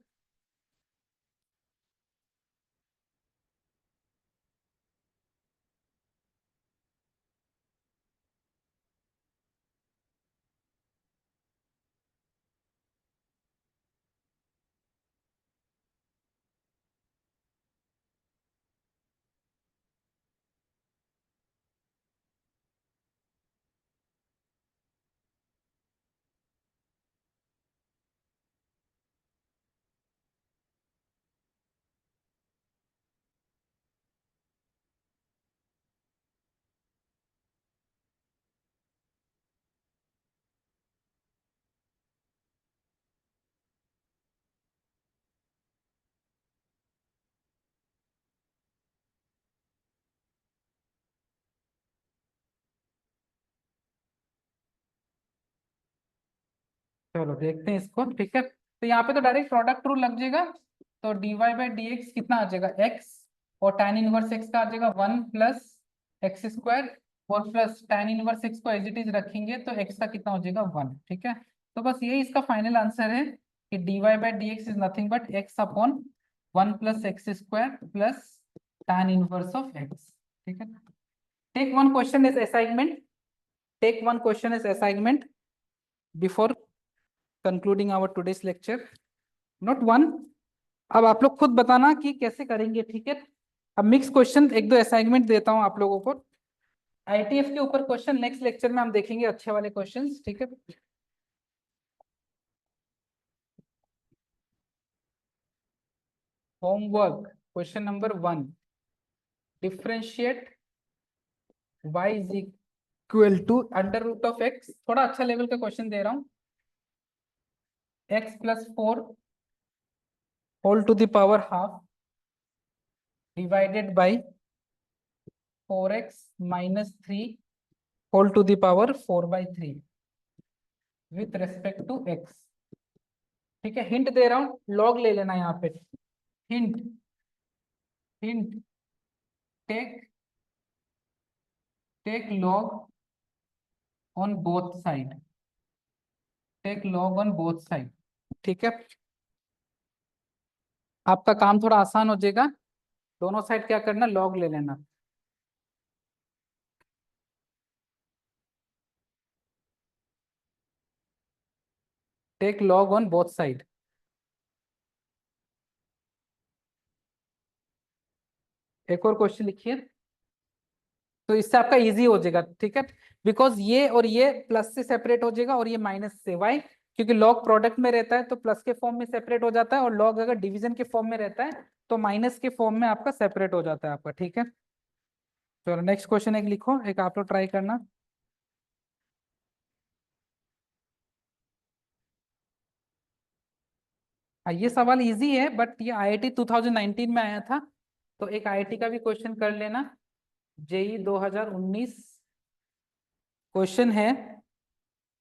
चलो देखते हैं इसको। ठीक है, तो यहाँ पे तो डायरेक्ट प्रोडक्ट रूल लग जाएगा। तो dy बाई डी एक्स कितना आ जाएगा, x, और tan इनवर्स x का आ जाएगा 1 प्लस एक्स स्क्वायर, और प्लस tan इनवर्स x को एज इट इज रखेंगे तो x का कितना हो जाएगा 1। ठीक है, तो बस यही इसका फाइनल आंसर है कि dy by D x is nothing but x upon 1 plus x square plus tan inverse of x। ठीक है, take one question is assignment, take one question is assignment before concluding our today's lecture. Note one, अब आप लोग खुद बताना कि कैसे करेंगे। ठीक है, अब मिक्स क्वेश्चन एक दो असाइनमेंट देता हूं आप लोगों को। आईटीएफ के ऊपर क्वेश्चन नेक्स्ट लेक्चर में हम देखेंगे, अच्छे वाले क्वेश्चंस। ठीक है, homework question number 1, differentiate y is equal to under root of x। थोड़ा अच्छा लेवल का क्वेश्चन दे रहा हूँ। x plus 4 whole to the power half divided by 4x minus 3 whole to the power 4/3 with respect to x। ठीक है, hint दे रहा हूँ, log ले लेना यहाँ पे। Hint hint take take log on both side, take log on both side. ठीक है, आपका काम थोड़ा आसान हो जाएगा। दोनों साइड क्या करना, लॉग ले लेना। Take log on both side. एक और क्वेश्चन लिखिए, तो इससे आपका इजी हो जाएगा। ठीक है, बिकॉज ये और ये प्लस से सेपरेट हो जाएगा और ये माइनस से। वाई? क्योंकि लॉग प्रोडक्ट में रहता है तो प्लस के फॉर्म में सेपरेट हो जाता है, और लॉग अगर डिवीजन के फॉर्म में रहता है तो माइनस के फॉर्म में आपका सेपरेट हो जाता है आपका। ठीक है, चलो नेक्स्ट क्वेश्चन एक लिखो, एक आप लोग ट्राई करना। ये सवाल इजी है, बट ये आईआईटी 2019 में आया था, तो एक आईआईटी का भी क्वेश्चन कर लेना। जेई 2019 क्वेश्चन है,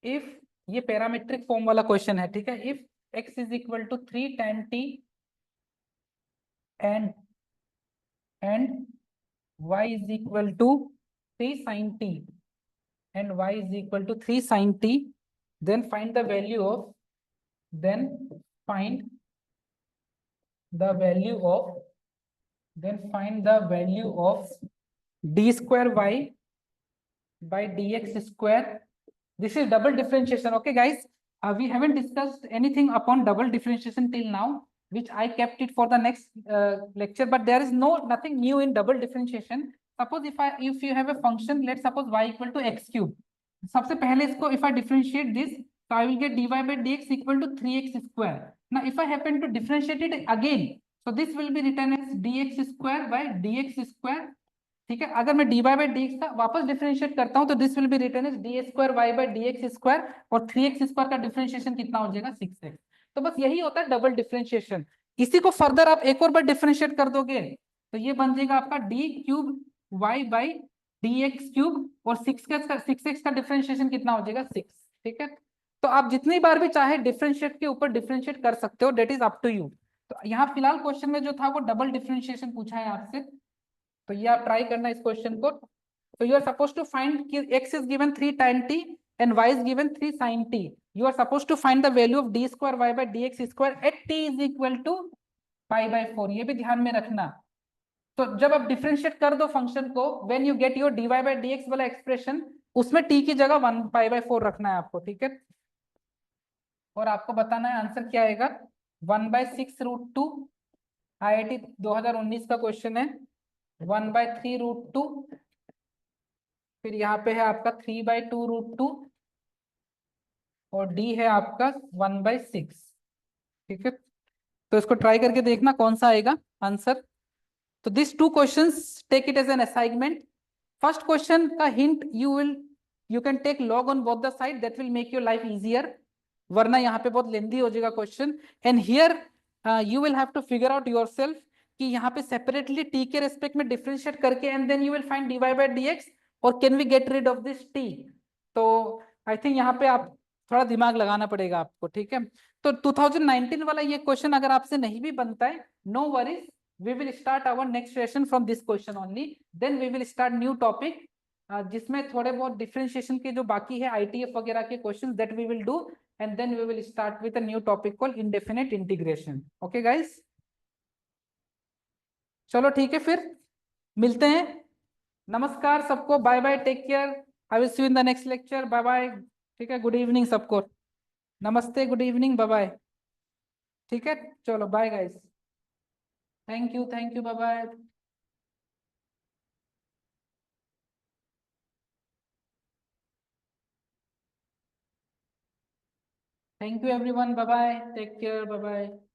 इफ, ये पैरामीट्रिक फॉर्म वाला क्वेश्चन है। ठीक है, if x is equal to 3 tan t and y is equal to 3 sin t and y is equal to 3 sin t, then find the value of, then find the value of then find the value of d square y by dx square. This is double differentiation. Okay guys, we haven't discussed anything upon double differentiation till now, which I kept it for the next lecture, but there is nothing new in double differentiation. Suppose if you have a function, let's suppose y equal to x cube. सबसे पहले इसको if I differentiate this, so I will get dy by dx equal to 3x square. Now if I happen to differentiate it again, so this will be written as dx square by dx square. ठीक है, अगर मैं d Y by D x का वापस differentiate करता हूं तो this will be written as d square y by D x square, और 3x स्क्वायर का डिफरेंशिएशन कितना हो जाएगा, 6x। तो बस यही होता है डबल डिफरेंशिएशन। इसी को फर्दर आप एक और बार डिफरेंशिएट कर दोगे तो ये बन जाएगा आपका d cube y by D x cube, और 6x का डिफरेंशिएशन कितना हो जाएगा, 6। ठीक है, तो आप जितनी बार भी चाहे डिफरेंशिएट के ऊपर डिफरेंशिएट कर सकते हो, that is up to you. तो यहाँ फिलहाल क्वेश्चन में जो था वो डबल डिफरेंशिएशन पूछा है आपसे, तो ये आप ट्राई करना इस क्वेश्चन को। तो you are suppose to find कि x is given 3 tan t and y is given 3 sin t. You are supposed to find the value of d square y by dx square at t is equal to pi by 4. ये भी ध्यान में रखना। तो जब आप differentiate कर दो फंक्शन को, when you get your dy by dx वाला एक्सप्रेशन, उसमें t की जगह 1 pi by 4 रखना है आपको। ठीक है, और आपको बताना है आंसर क्या आएगा। 1/6√2 आईआईटी 2019 का क्वेश्चन है। 1/3√2, फिर यहाँ पे है आपका 3/2√2, और डी है आपका 1/6। ठीक है, तो इसको ट्राई करके देखना कौन सा आएगा आंसर। तो this two questions take it as an assignment. First question का hint, you can take log on both the side, that will make your life easier, वरना यहाँ पे बहुत लेंदी हो जाएगा question. And here you will have to figure out yourself कि यहाँ पे सेपरेटली टी के रेस्पेक्ट में डिफरेंशिएट करके, and then you will find D Y by D X, और can we get rid of this t. तो I think यहाँ पे आप थोड़ा दिमाग लगाना पड़ेगा आपको। ठीक है, तो 2019 वाला ये क्वेश्चन अगर आपसे नहीं भी बनता है, no worries, we will start our next session from this question only, then we will start new topic, जिसमें थोड़े बहुत डिफरेंशिएशन के जो बाकी है आईटीएफ वगैरह के questions, that we will do, and then we will start with a new topic called indefinite integration. Okay guys, चलो ठीक है, फिर मिलते हैं। नमस्कार सबको, bye bye, take care, I will see you in the next lecture, bye bye. ठीक है, गुड इवनिंग सबको, नमस्ते, गुड इवनिंग, बाय बाय। ठीक है, चलो bye guys, thank you, bye bye. Thank you everyone. Bye bye. Take care. Bye bye.